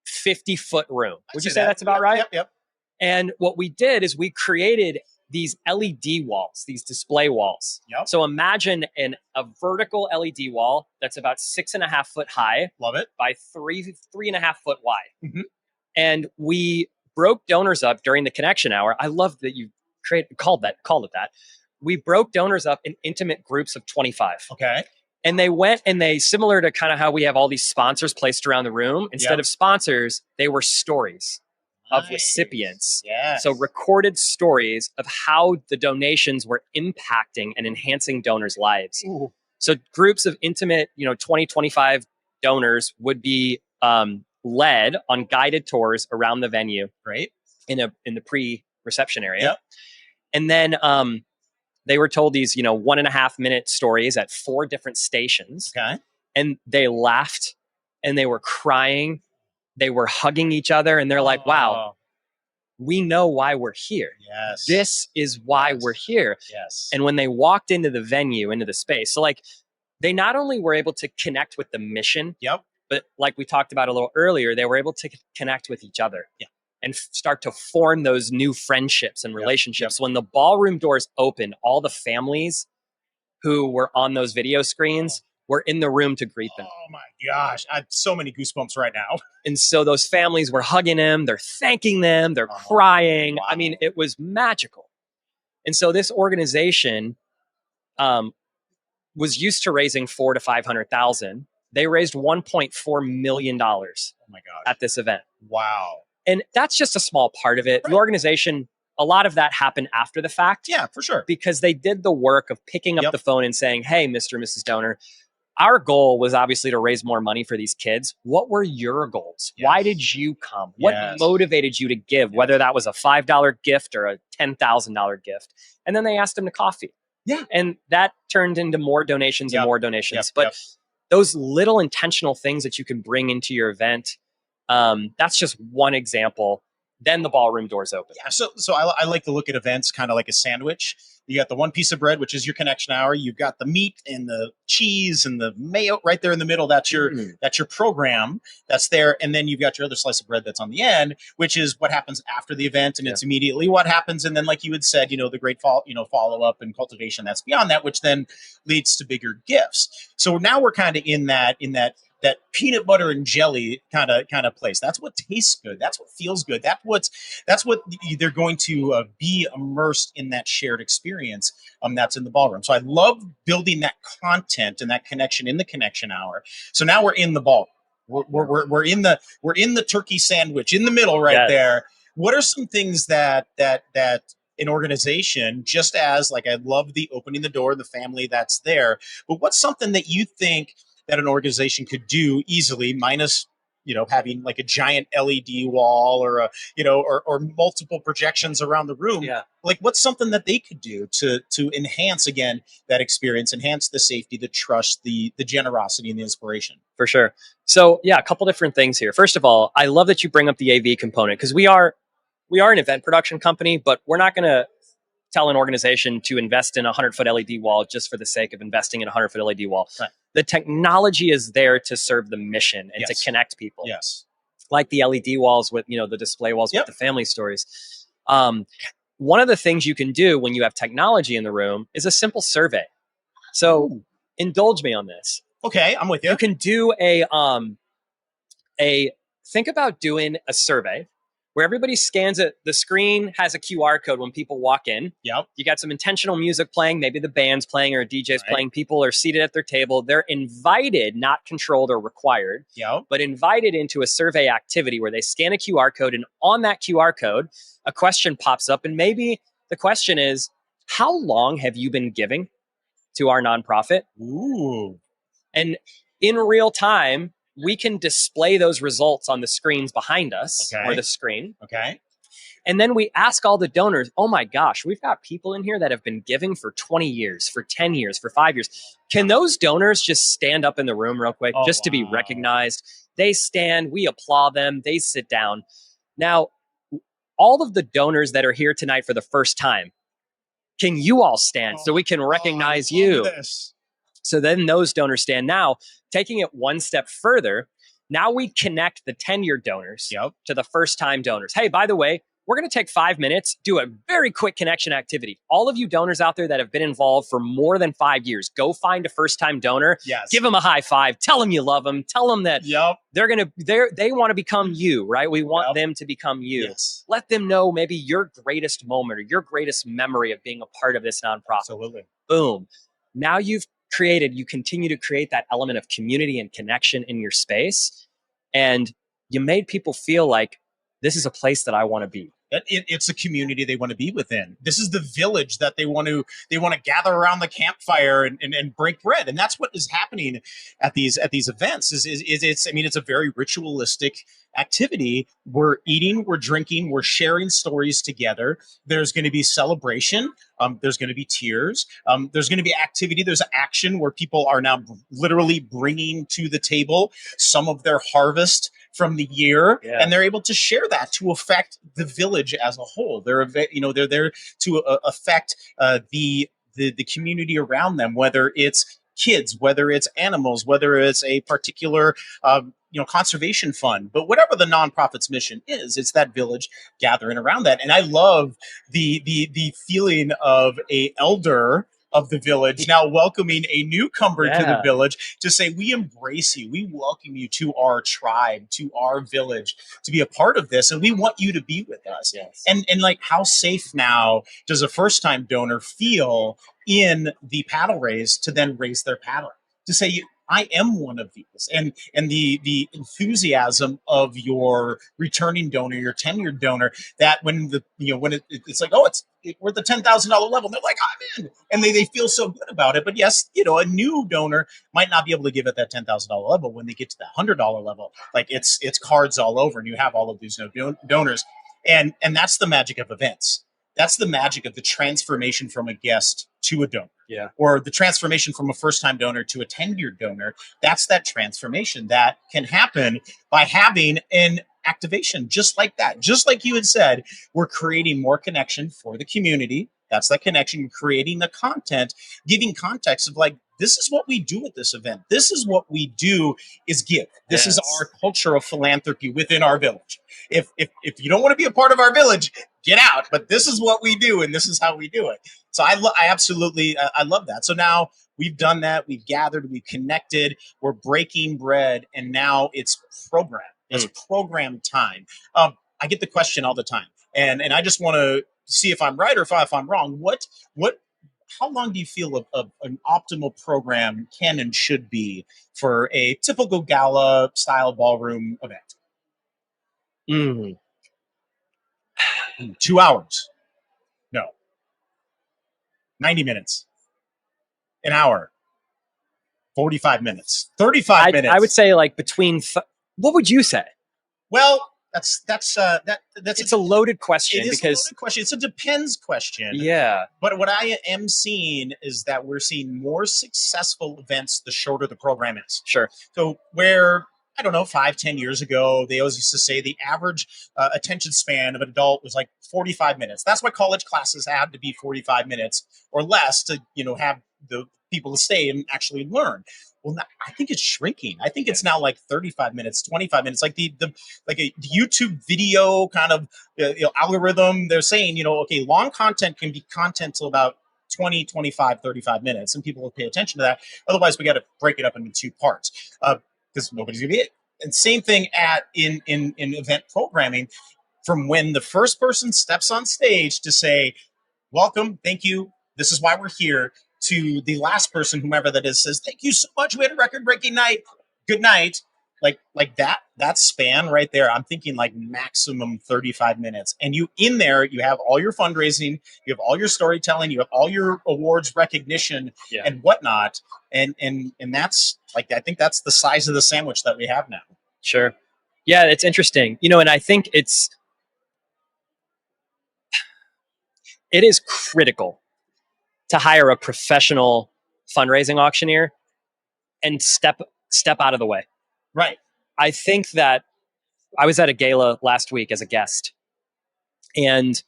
50 foot room. Would you say that's about right? Yep. And what we did is we created these LED walls, these display walls. Yep. So imagine a vertical LED wall that's about 6.5 foot high. Love it. By 3.5 foot wide. Mm-hmm. And we broke donors up during the connection hour. I love that you called it that. We broke donors up in intimate groups of 25. Okay. And they went and similar to kind of how we have all these sponsors placed around the room, instead of sponsors, they were stories of recipients. Yes. So recorded stories of how the donations were impacting and enhancing donors' lives. Ooh. So groups of intimate, 20, 25 donors would be led on guided tours around the venue. Right. In the pre-reception area. Yep. And then they were told these, 1.5 minute stories at 4 different stations. Okay. And they laughed and they were crying. They were hugging each other, and they're like, wow, we know why we're here. Yes. This is why Yes. we're here. Yes. And when they walked into the venue, into the space, so like they not only were able to connect with the mission, Yep. but like we talked about a little earlier, they were able to connect with each other. Yeah. And start to form those new friendships and relationships. Yep. When the ballroom doors opened, all the families who were on those video screens were in the room to greet them. Oh my gosh. I have so many goosebumps right now. And so those families were hugging them, they're thanking them, they're Oh, crying. wow. I mean, it was magical. And so this organization was used to raising $400,000 to $500,000. They raised $1.4 million Oh my gosh. at this event. Wow. And that's just a small part of it. Right. The organization, a lot of that happened after the fact. Yeah, for sure. Because they did the work of picking up Yep. the phone and saying, hey, Mr. and Mrs. Donor, our goal was obviously to raise more money for these kids. What were your goals? Yes. Why did you come? What Yes. motivated you to give, Yes. whether that was a $5 gift or a $10,000 gift? And then they asked them to coffee. Yeah. And that turned into more donations and Yep. more donations. Yep. But Yep. those little intentional things that you can bring into your event, that's just one example. Then the ballroom doors open. Yeah, so I like to look at events kind of like a sandwich. You got the one piece of bread, which is your connection hour. You've got the meat and the cheese and the mayo right there in the middle. That's your program that's there, and then you've got your other slice of bread that's on the end, which is what happens after the event, and it's immediately what happens. And then, like you had said, the great follow up and cultivation that's beyond that, which then leads to bigger gifts. So now we're kind of in that peanut butter and jelly kind of place. That's what tastes good. That's what feels good. That's what they're going to be immersed in, that shared experience that's in the ballroom. So I love building that content and that connection in the connection hour. So now we're in the ballroom. We're in the turkey sandwich in the middle right there. What are some things that an organization, just as like I love the opening the door, the family that's there, but what's something that you think that an organization could do easily, minus having like a giant LED wall or or multiple projections around the room? Yeah. Like, what's something that they could do to enhance again that experience, enhance the safety, the trust, the generosity, and the inspiration? For sure. So yeah, a couple different things here. First of all, I love that you bring up the AV component, because we are an event production company, but we're not going to tell an organization to invest in a 100-foot LED wall just for the sake of investing in a 100-foot LED wall. Right. The technology is there to serve the mission and to connect people. Yes. Like the LED walls with, the display walls with the family stories. One of the things you can do when you have technology in the room is a simple survey. So indulge me on this. Okay, I'm with you. You can do think about doing a survey where everybody scans it. The screen has a QR code when people walk in. Yep. You got some intentional music playing, maybe the band's playing or a DJ's playing. People are seated at their table. They're invited, not controlled or required, but invited into a survey activity where they scan a QR code, and on that QR code, a question pops up. And maybe the question is, how long have you been giving to our nonprofit? Ooh. And in real time, we can display those results on the screens behind us or the screen. Okay. And then we ask all the donors, oh my gosh, we've got people in here that have been giving for 20 years, for 10 years, for 5 years. Can those donors just stand up in the room real quick just to be recognized? They stand, we applaud them, they sit down. Now, all of the donors that are here tonight for the first time, can you all stand so we can recognize you? So then those donors stand. Now, taking it one step further, now we connect the tenured donors to the first-time donors. Hey, by the way, we're going to take 5 minutes, do a very quick connection activity. All of you donors out there that have been involved for more than 5 years, go find a first-time donor. Give them a high five. Tell them you love them. Tell them that they want to become you, right? We want them to become you. Let them know maybe your greatest moment or your greatest memory of being a part of this nonprofit. Absolutely. Boom. Now you continue to create that element of community and connection in your space. And you made people feel like this is a place that I want to be. It's a community they want to be within. This is the village that they want to gather around the campfire and break bread. And that's what is happening at these events. It's a very ritualistic activity. We're eating, we're drinking, we're sharing stories together. There's going to be celebration. There's going to be tears. There's going to be activity. There's action where people are now literally bringing to the table some of their harvest from the year, Yeah. and they're able to share that to affect the village as a whole. They're there to affect the community around them, whether it's kids, whether it's animals, whether it's a particular conservation fund. But whatever the nonprofit's mission is, it's that village gathering around that. And I love the feeling of a elder of the village now welcoming a newcomer to the Yeah. village to say, we embrace you, we welcome you to our tribe, to our village, to be a part of this, and we want you to be with us. Yes. And like, how safe now does a first time donor feel in the paddle raise to then raise their paddle to say, I am one of these, and the enthusiasm of your returning donor, your tenured donor, that when it's like, we're at the $10,000 level, and they're like, I'm in, and they feel so good about it. But yes, a new donor might not be able to give at that $10,000 level. When they get to that $100 level, like it's cards all over, and you have all of these donors, and that's the magic of events. That's the magic of the transformation from a guest to a donor. Yeah. Or the transformation from a first-time donor to a tenured donor. That's that transformation that can happen by having an activation just like that. Just like you had said, we're creating more connection for the community. That's that connection, creating the content, giving context of like, this is what we do at this event. This is what we do is give. This is our culture of philanthropy within our village. If you don't want to be a part of our village, get out. But this is what we do, and this is how we do it. So I absolutely love that. So now we've done that. We've gathered. We've connected. We're breaking bread, and now it's program. It's program time. I get the question all the time, and I just want to see if I'm right or if I'm wrong. How long do you feel an optimal program can and should be for a typical gala style ballroom event? 2 hours. No. 90 minutes. An hour. 45 minutes. 35 minutes. I would say like between. What would you say? Well, that's It's a loaded question it is because a loaded question. It's a depends question. Yeah. But what I am seeing is that we're seeing more successful events the shorter the program is. Sure. So where, I don't know, 5-10 years ago, they always used to say the average attention span of an adult was like 45 minutes. That's why college classes had to be 45 minutes or less to, have the people to stay and actually learn. Well, I think it's shrinking. I think it's now like 35 minutes, 25 minutes, like the like a YouTube video kind of algorithm. They're saying, okay, long content can be content till about 20, 25, 35 minutes, and people will pay attention to that. Otherwise, we got to break it up into 2 parts because nobody's going to be it. And same thing in event programming, from when the first person steps on stage to say, welcome, thank you, this is why we're here, to the last person, whomever that is, says, thank you so much, we had a record-breaking night, good night. Like that span right there, I'm thinking like maximum 35 minutes. And you have all your fundraising, you have all your storytelling, you have all your awards recognition and whatnot. And that's like, I think that's the size of the sandwich that we have now. Sure. Yeah, it's interesting. And I think it is critical to hire a professional fundraising auctioneer and step out of the way. Right. I think that I was at a gala last week as a guest, and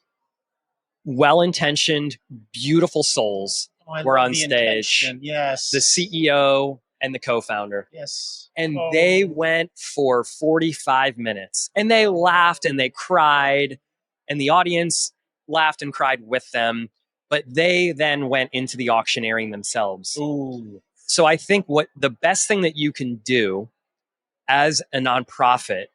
well-intentioned, beautiful souls were on stage. Yes. The CEO and the co-founder. Yes. And they went for 45 minutes, and they laughed and they cried, and the audience laughed and cried with them. But they then went into the auctioneering themselves. Ooh. So I think what the best thing that you can do as a nonprofit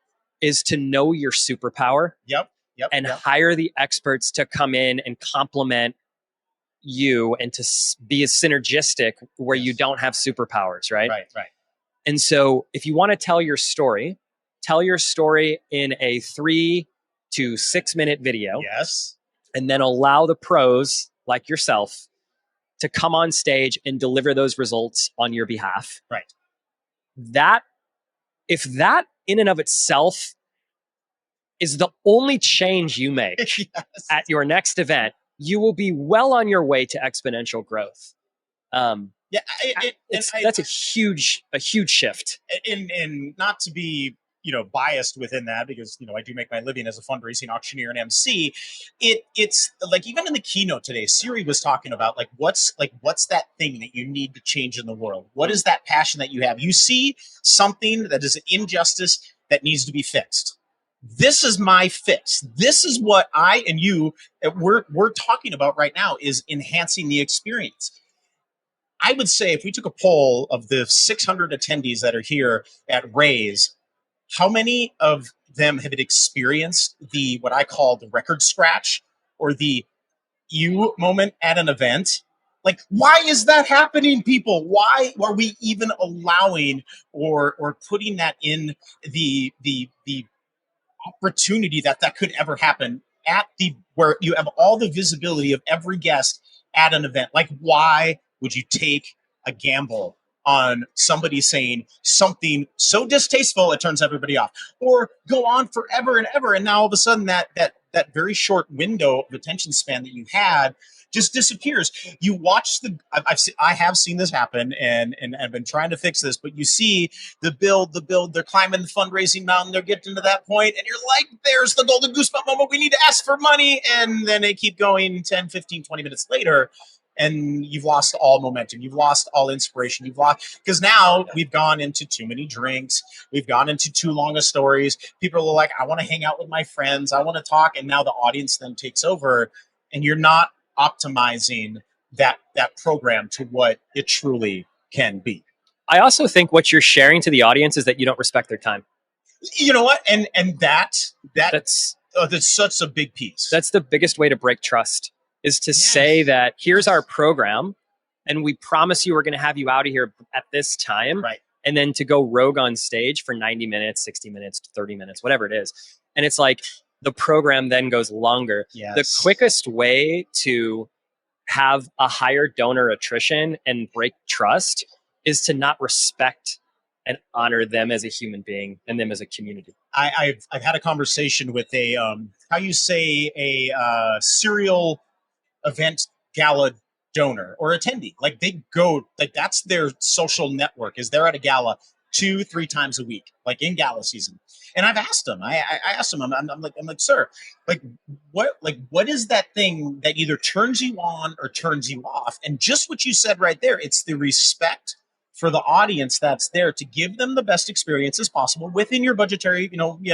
is to know your superpower. Yep. And hire the experts to come in and complement you and to be as synergistic where you don't have superpowers, right? Right. And so if you want to tell your story in a 3 to 6 minute video. Yes. And then allow the pros like yourself to come on stage and deliver those results on your behalf. Right. If that in and of itself is the only change you make at your next event, you will be well on your way to exponential growth. That's a huge shift. And not to be, biased within that because I do make my living as a fundraising auctioneer and MC. It's like even in the keynote today, Siri was talking about what's that thing that you need to change in the world. What is that passion that you have? You see something that is an injustice that needs to be fixed. This is my fix. This is what I and you we're talking about right now is enhancing the experience. I would say if we took a poll of the 600 attendees that are here at Raise, how many of them have experienced the what I call the record scratch or the you moment at an event? Like, why is that happening, people? Why are we even allowing or putting that in the opportunity that could ever happen at the where you have all the visibility of every guest at an event? Like, why would you take a gamble on somebody saying something so distasteful it turns everybody off, or go on forever and ever, and now all of a sudden that very short window of attention span that you had just disappears. You watch I have seen this happen, and I've been trying to fix this, but you see the build, they're climbing the fundraising mountain, they're getting to that point, and you're like, there's the golden goosebump moment, we need to ask for money, and then they keep going 10, 15, 20 minutes later, and you've lost all momentum, you've lost all inspiration, you've lost, because now we've gone into too many drinks, we've gone into too long of stories, people are like, I want to hang out with my friends, I want to talk, and now the audience then takes over, and you're not optimizing that program to what it truly can be. I also think what you're sharing to the audience is that you don't respect their time. You know what? And that's That's such a big piece. That's the biggest way to break trust, is to say that here's our program and we promise you we're going to have you out of here at this time. Right. And then to go rogue on stage for 90 minutes, 60 minutes, 30 minutes, whatever it is. And it's like the program then goes longer. Yes. The quickest way to have a higher donor attrition and break trust is to not respect and honor them as a human being and them as a community. I've had a conversation with a how you say a serial event gala donor or attendee. Like they go, like that's their social network, is they're at a gala 2-3 times a week, like in gala season. And I've asked them, I asked them, I'm like, sir, what is that thing that either turns you on or turns you off? And just what you said right there, it's the respect for the audience that's there to give them the best experiences possible within your budgetary,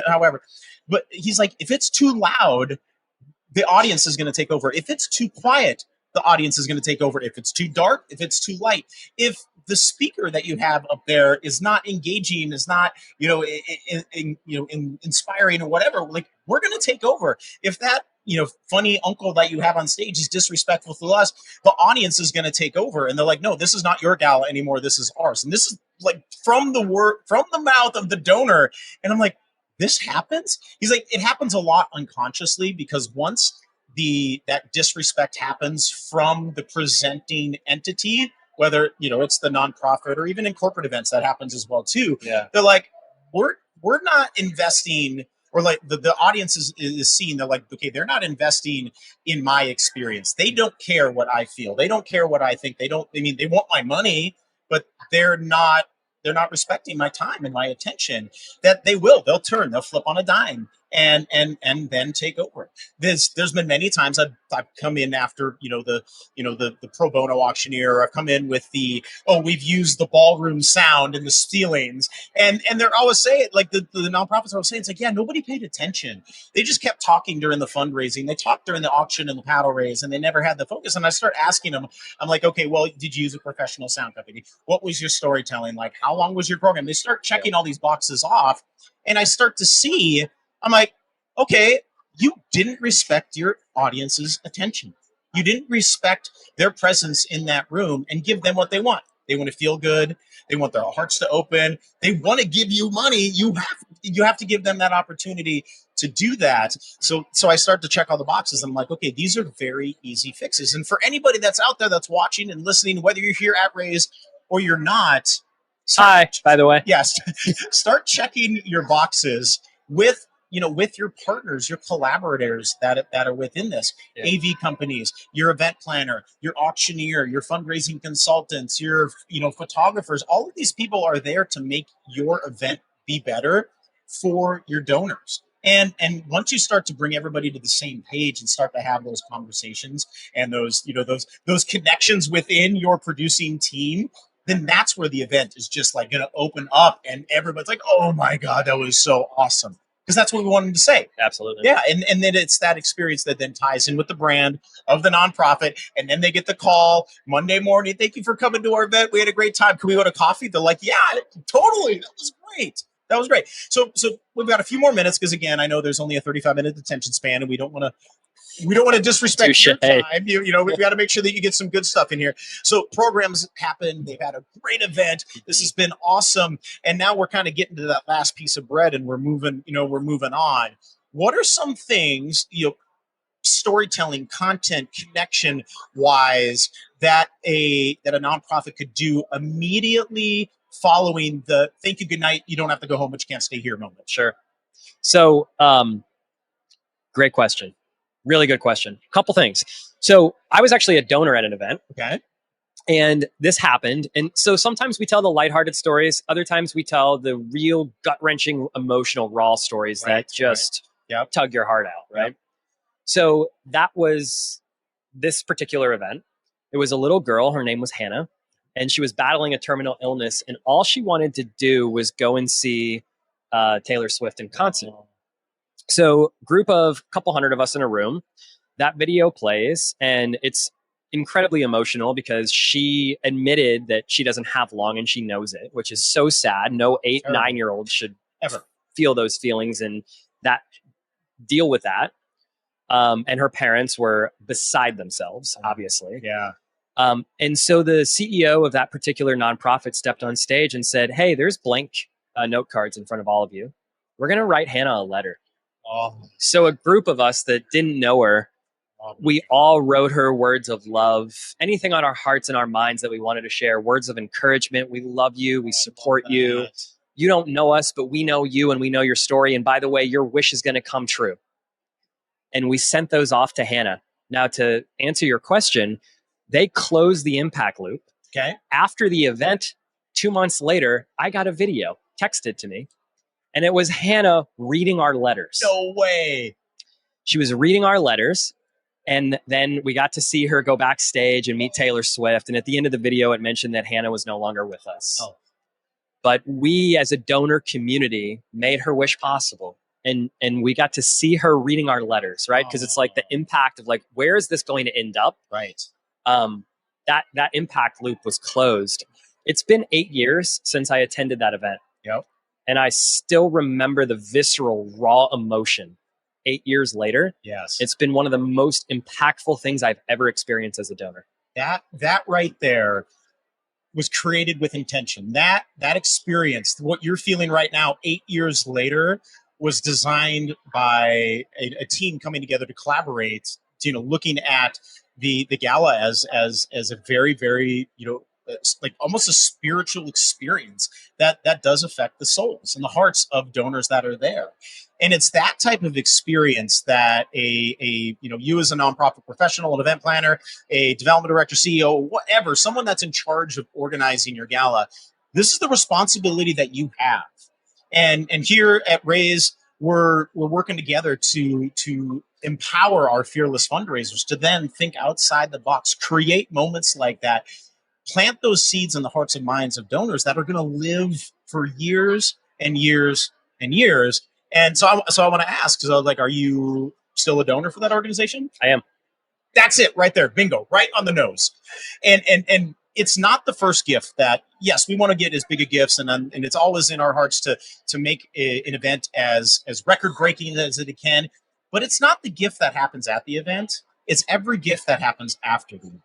however. But he's like, if it's too loud, the audience is going to take over. If it's too quiet, the audience is going to take over. If it's too dark, if it's too light, if the speaker that you have up there is not engaging, is not, inspiring or whatever, like we're going to take over. If that, funny uncle that you have on stage is disrespectful to us, the audience is going to take over. And they're like, no, this is not your gala anymore. This is ours. And this is like from the mouth of the donor. And I'm like, this happens? He's like, it happens a lot unconsciously, because once that disrespect happens from the presenting entity, whether it's the nonprofit or even in corporate events, that happens as well too. Yeah. They're like, we're not investing, or like the audience is seeing, they're like, okay, they're not investing in my experience. They don't care what I feel. They don't care what I think. They want my money, but they're not respecting my time and my attention. That they'll turn, they'll flip on a dime and then take over. There's been many times I've come in after the pro bono auctioneer, or I've come in with we've used the ballroom sound and the ceilings, and they're always saying, like the nonprofits are always saying, it's like, yeah, nobody paid attention. They just kept talking during the fundraising, they talked during the auction and the paddle raise, and they never had the focus. And I start asking them, I'm like, okay, well, did you use a professional sound company? What was your storytelling like? How long was your program? They start checking all these boxes off, and I start to see, I'm like, okay, you didn't respect your audience's attention. You didn't respect their presence in that room and give them what they want. They want to feel good. They want their hearts to open. They want to give you money. You have to give them that opportunity to do that. So I start to check all the boxes. I'm like, okay, these are very easy fixes. And for anybody that's out there that's watching and listening, whether you're here at Raise or you're not, Hi, by the way. yes, start checking your boxes with your partners, your collaborators that are within this. Yeah. AV companies, your event planner, your auctioneer, your fundraising consultants, your photographers. All of these people are there to make your event be better. for your donors. And once you start to bring everybody to the same page and start to have those conversations and those connections within your producing team, then that's where the event is just like going to open up and everybody's like, oh my God, that was so awesome. Because that's what we wanted to say. Absolutely. Yeah. And then it's that experience that then ties in with the brand of the nonprofit. And then they get the call Monday morning. Thank you for coming to our event. We had a great time. Can we go to coffee? They're like, yeah, totally. That was great. That was great. So we've got a few more minutes because again, I know there's only a 35-minute attention span, and we don't want to disrespect Touché. your time. We've got to make sure that you get some good stuff in here. So programs happen. They've had a great event. This has been awesome. And now we're kind of getting to that last piece of bread, and we're moving on. What are some things, storytelling, content, connection wise that a nonprofit could do immediately following the thank you, good night, you don't have to go home, but you can't stay here moment? Sure. So, great question. Really good question. Couple things. So I was actually a donor at an event. Okay. And this happened. And so sometimes we tell the lighthearted stories. Other times we tell the real gut-wrenching, emotional, raw stories that just tug your heart out, right? Yep. So that was this particular event. It was a little girl. Her name was Hannah. And she was battling a terminal illness. And all she wanted to do was go and see Taylor Swift in concert. So group of couple hundred of us in a room. That video plays. And it's incredibly emotional because she admitted that she doesn't have long and she knows it, which is so sad. No 8, 9-year-old should ever feel those feelings and that deal with that. And her parents were beside themselves, obviously. Yeah. And so the CEO of that particular nonprofit stepped on stage and said, hey, there's blank note cards in front of all of you. We're going to write Hannah a letter. Oh. So a group of us that didn't know her, we all wrote her words of love, anything on our hearts and our minds that we wanted to share, words of encouragement. We love you. We support you. You don't know us, but we know you and we know your story. And by the way, your wish is going to come true. And we sent those off to Hannah. Now, to answer your question, they closed the impact loop. Okay. After the event, 2 months later, I got a video texted to me. And it was Hannah reading our letters. No way. She was reading our letters. And then we got to see her go backstage and meet Taylor Swift. And at the end of the video, it mentioned that Hannah was no longer with us. Oh. But we, as a donor community, made her wish possible. And we got to see her reading our letters, right? Because it's like the impact of like, where is this going to end up? Right. That impact loop was closed. It's been 8 years since I attended that event. Yep. And I still remember the visceral, raw emotion 8 years later. Yes. It's been one of the most impactful things I've ever experienced as a donor. That right there was created with intention. That experience, what you're feeling right now, 8 years later, was designed by a team coming together to collaborate, looking at the gala as a very, very, like almost a spiritual experience that does affect the souls and the hearts of donors that are there. And it's that type of experience that you as a nonprofit professional, an event planner, a development director, CEO, whatever, someone that's in charge of organizing your gala, this is the responsibility that you have. And here at Raise, we're working together to empower our fearless fundraisers to then think outside the box, create moments like that, plant those seeds in the hearts and minds of donors that are going to live for years and years and years. And so I want to ask, because I was like, are you still a donor for that organization? I am. That's it right there. Bingo. Right on the nose. And it's not the first gift that, yes, we want to get as big a gifts, and it's always in our hearts to make an event as record breaking as it can. But it's not the gift that happens at the event. It's every gift that happens after the event.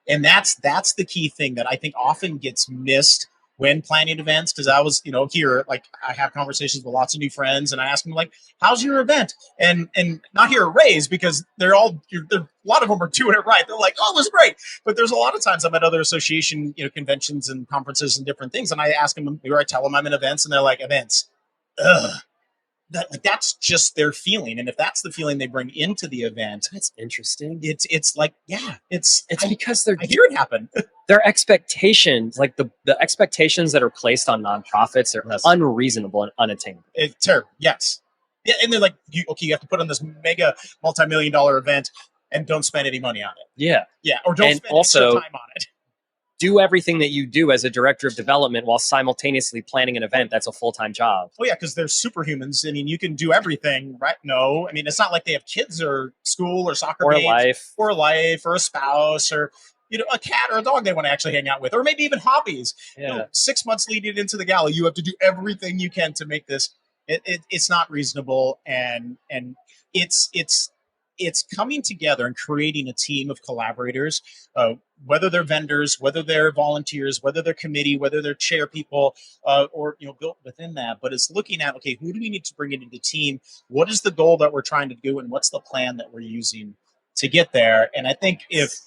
And that's the key thing that I think often gets missed when planning events. Because I was, here, like I have conversations with lots of new friends, and I ask them like, "How's your event?" And not here at Raise, because a lot of them are doing it right. They're like, "Oh, it was great." But there's a lot of times I'm at other association, conventions and conferences and different things, and I ask them, or I tell them I'm in events, and they're like, "Events, ugh." that's just their feeling, and if that's the feeling they bring into the event, That's interesting. it's like, yeah, It's I because I hear it happen. their expectations, like the expectations that are placed on nonprofits, are Yes. unreasonable and unattainable. It's terrible. Yes. Yeah, and they're like, you have to put on this mega multi-million-dollar event and don't spend any money on it. Yeah. Yeah, or don't And spend also, extra time on it. do everything that you do as a director of development while simultaneously planning an event that's a full-time job. Oh yeah, because they're superhumans. I mean, you can do everything, right? No, I mean, it's not like they have kids or school or soccer Or a games life. or a life or a spouse or a cat or a dog they want to actually hang out with, or maybe even hobbies. Yeah. 6 months leading into the gala, you have to do everything you can to make this. It's not reasonable, and it's coming together and creating a team of collaborators, whether they're vendors, whether they're volunteers, whether they're committee, whether they're chair people, or built within that. But it's looking at, okay, who do we need to bring into the team? What is the goal that we're trying to do, and what's the plan that we're using to get there? And I think if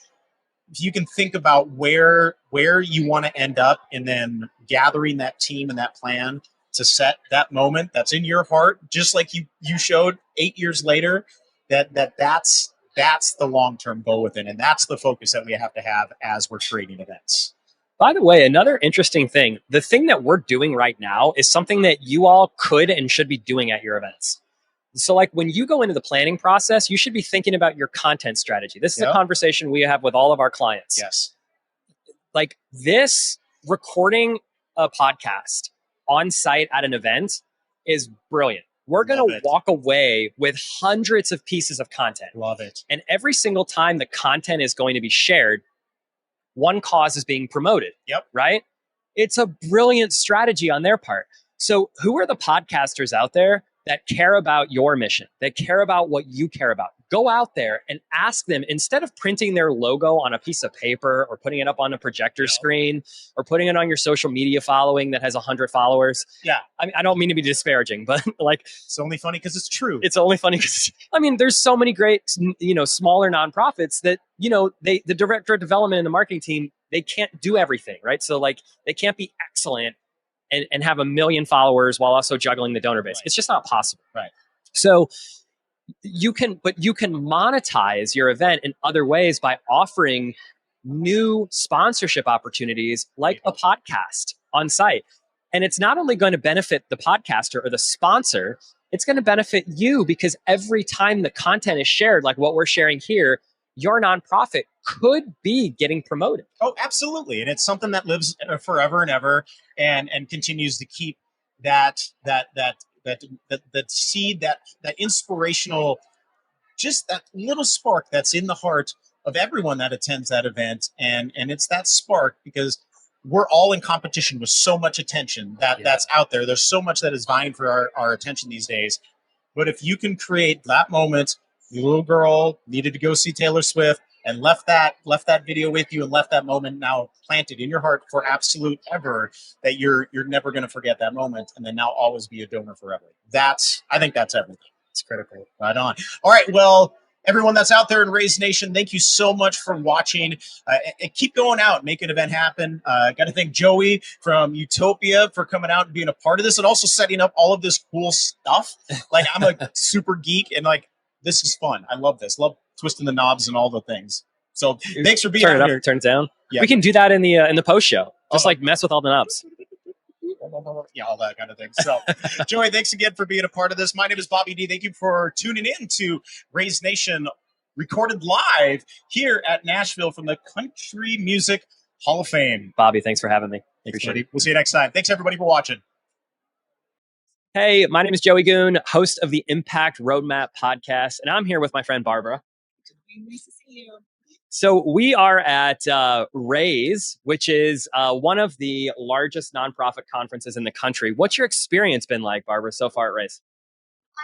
you can think about where you want to end up, and then gathering that team and that plan to set that moment that's in your heart, just like you showed 8 years later, that's the long-term goal within, and that's the focus that we have to have as we're creating events. By the way, another interesting thing, the thing that we're doing right now is something that you all could and should be doing at your events. So like when you go into the planning process, you should be thinking about your content strategy. This is a Yep. conversation we have with all of our clients. Yes. Like this, recording a podcast on site at an event is brilliant. We're going Love to it. walk away with hundreds of pieces of content. Love it. And every single time the content is going to be shared, one cause is being promoted. Yep. Right? It's a brilliant strategy on their part. So who are the podcasters out there that care about your mission, that care about what you care about? Go out there and ask them, instead of printing their logo on a piece of paper or putting it up on a projector screen or putting it on your social media following that has 100 followers. Yeah. I mean, I don't mean to be disparaging, but like, It's only funny because it's true. it's only funny because, I mean, there's so many great, smaller nonprofits that, the director of development and the marketing team, they can't do everything, right? So like, they can't be excellent and have 1 million followers while also juggling the donor base. Right. It's just not possible. Right. So you can monetize your event in other ways by offering new sponsorship opportunities like a podcast on site. And it's not only going to benefit the podcaster or the sponsor, it's going to benefit you, because every time the content is shared, like what we're sharing here, your nonprofit could be getting promoted. Oh, absolutely. And it's something that lives forever and ever, and continues to keep that seed, that inspirational, just that little spark that's in the heart of everyone that attends that event. And it's that spark, because we're all in competition with so much attention that's out there. There's so much that is vying for our attention these days. But if you can create that moment, your little girl needed to go see Taylor Swift and left that video with you, and left that moment now planted in your heart for absolute ever, that you're never going to forget that moment, and then now always be a donor forever. I think that's everything. It's critical. Right on. All right. Well, everyone that's out there in Raise Nation, thank you so much for watching. And keep going out, make an event happen. Got to thank Joey from Utopia for coming out and being a part of this, and also setting up all of this cool stuff. Like, I'm a super geek, and like, this is fun. I love this. Love twisting the knobs and all the things. So thanks for being Turn it out up, here. turn it down. Yeah. We can do that in the post show. Just like mess with all the knobs. Yeah, all that kind of thing. So, Joey, thanks again for being a part of this. My name is Bobby D. Thank you for tuning in to Raise Nation, recorded live here at Nashville from the Country Music Hall of Fame. Bobby, thanks for having me. Thanks, Appreciate buddy. it. We'll see you next time. Thanks, everybody, for watching. Hey, my name is Joey Goone, host of the Impact Roadmap podcast, and I'm here with my friend Barbara. Nice to see you. So we are at Raise, which is one of the largest nonprofit conferences in the country. What's your experience been like, Barbara, so far at Raise?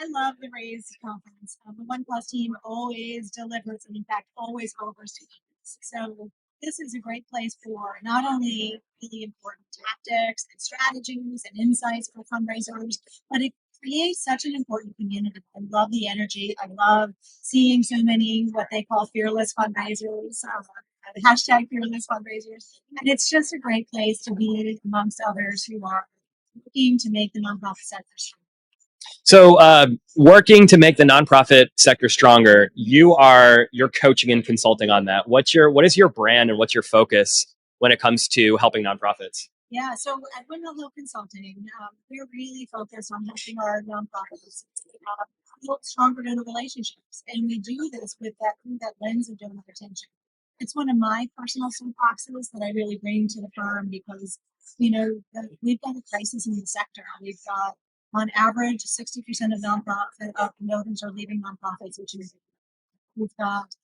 I love the Raise conference. The One Plus team always delivers, and in fact, always overs to us. So this is a great place for not only really important tactics and strategies and insights for fundraisers, but it creates such an important community. I love the energy. I love seeing so many what they call fearless fundraisers. Hashtag fearless fundraisers. And it's just a great place to be amongst others who are looking to make the nonprofit sector strong. So, working to make the nonprofit sector stronger, you're coaching and consulting on that. What is your brand and what's your focus when it comes to helping nonprofits? Yeah, so at Windmill Hill Consulting, we're really focused on helping our nonprofits build stronger donor relationships, and we do this with that through that lens of donor retention. It's one of my personal soapboxes that I really bring to the firm because we've got a crisis in the sector. We've got on average 60% of nonprofit donors are leaving nonprofits, which is we've got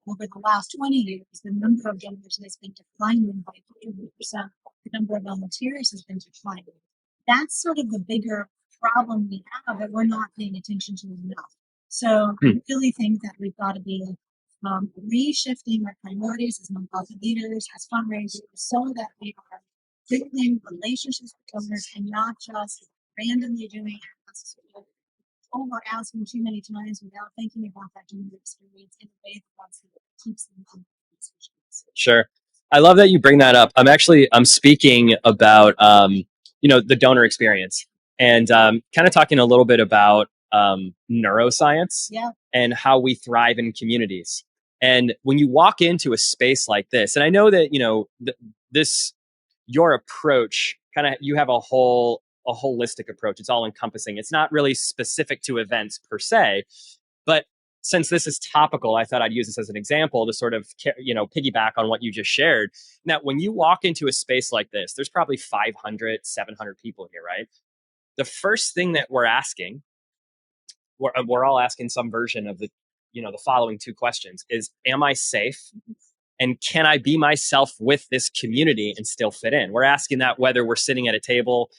over the last 20 years, the number of donors has been declining by 50%. The number of volunteers has been declining. That's sort of the bigger problem we have that we're not paying attention to enough. So I really think that we've got to be reshifting our priorities as nonprofit leaders, as fundraisers, so that we are building relationships with donors and not just randomly doing acts over asking too many times without thinking about that donor experience in a way that keeps them in conversations. Sure. I love that you bring that up. I'm speaking about the donor experience and kind of talking a little bit about neuroscience Yeah. and how we thrive in communities. And when you walk into a space like this, and I know that this your approach kind of you have a holistic approach. It's all encompassing. It's not really specific to events per se, but since this is topical, I thought I'd use this as an example to sort of, piggyback on what you just shared. Now, when you walk into a space like this, there's probably 500, 700 people here, right? The first thing that we're all asking some version of the following two questions is, am I safe? And can I be myself with this community and still fit in? We're asking that whether we're sitting at a table,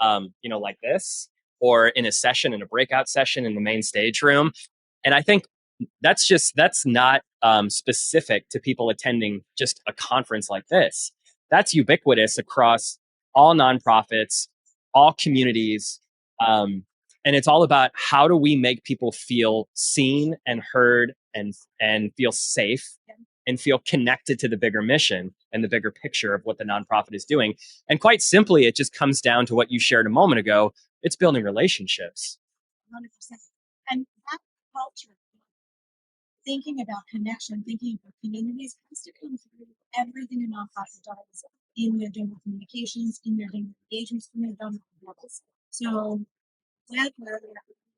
like this, or in a session, in a breakout session in the main stage room. And I think that's not specific to people attending just a conference like this. That's ubiquitous across all nonprofits, all communities, and it's all about how do we make people feel seen and heard and feel safe and feel connected to the bigger mission and the bigger picture of what the nonprofit is doing. And quite simply, it just comes down to what you shared a moment ago. It's building relationships. 100%. And that culture, thinking about connection, thinking about communities, has to come through everything a nonprofit does in their donor communications, in their donor engagements, in their donor levels. So whether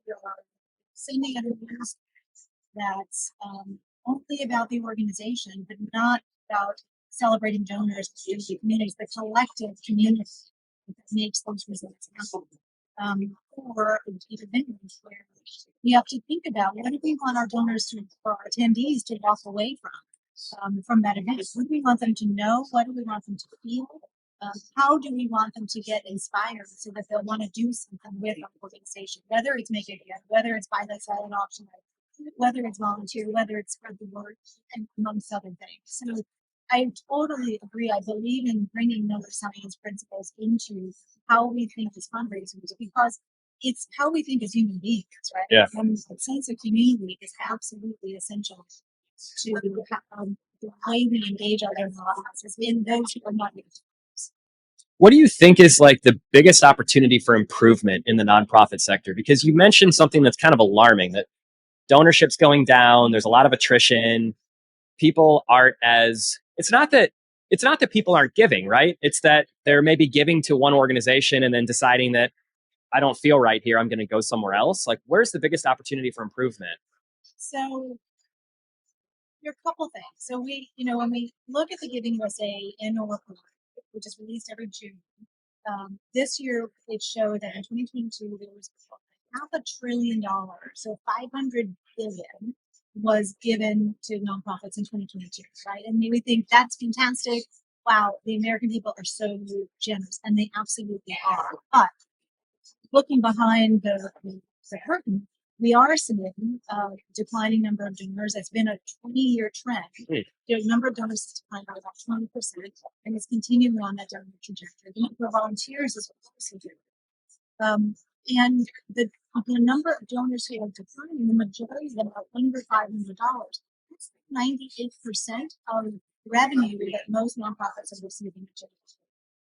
you're sending out a news that's only about the organization, but not about celebrating donors in the communities, the collective community that makes those results happen. Or even venues where we have to think about what do we want our donors to, or attendees to walk away from that event? What do we want them to know? What do we want them to feel? How do we want them to get inspired so that they'll want to do something with our organization, whether it's make a gift, whether it's buy that silent auction, whether it's volunteer, whether it's spread the word, and amongst other things. So I totally agree. I believe in bringing neuroscience principles into how we think as fundraisers because it's how we think as human beings, right? Yeah. And the sense of community is absolutely essential to the way we engage other audiences in those who are not. What do you think is like the biggest opportunity for improvement in the nonprofit sector? Because you mentioned something that's kind of alarming, that donorship's going down, there's a lot of attrition. People aren't as it's not that people aren't giving, right? It's that they're maybe giving to one organization and then deciding that I don't feel right here, I'm going to go somewhere else. Like, where's the biggest opportunity for improvement? So there are a couple things. So when we look at the Giving USA annual report, which is released every June, this year it showed that in 2022 there was $500 billion, so 500 billion was given to nonprofits in 2022, right? And we think that's fantastic. Wow, the American people are so generous, and they absolutely are. But looking behind the curtain, we are seeing a declining number of donors. It's been a 20-year trend. The number of donors has declined by about 20%, and it's continuing on that downward trajectory. The number of volunteers is also declining. And the number of donors who are declining, the majority of them are under $500. That's 98% of revenue that most nonprofits are receiving.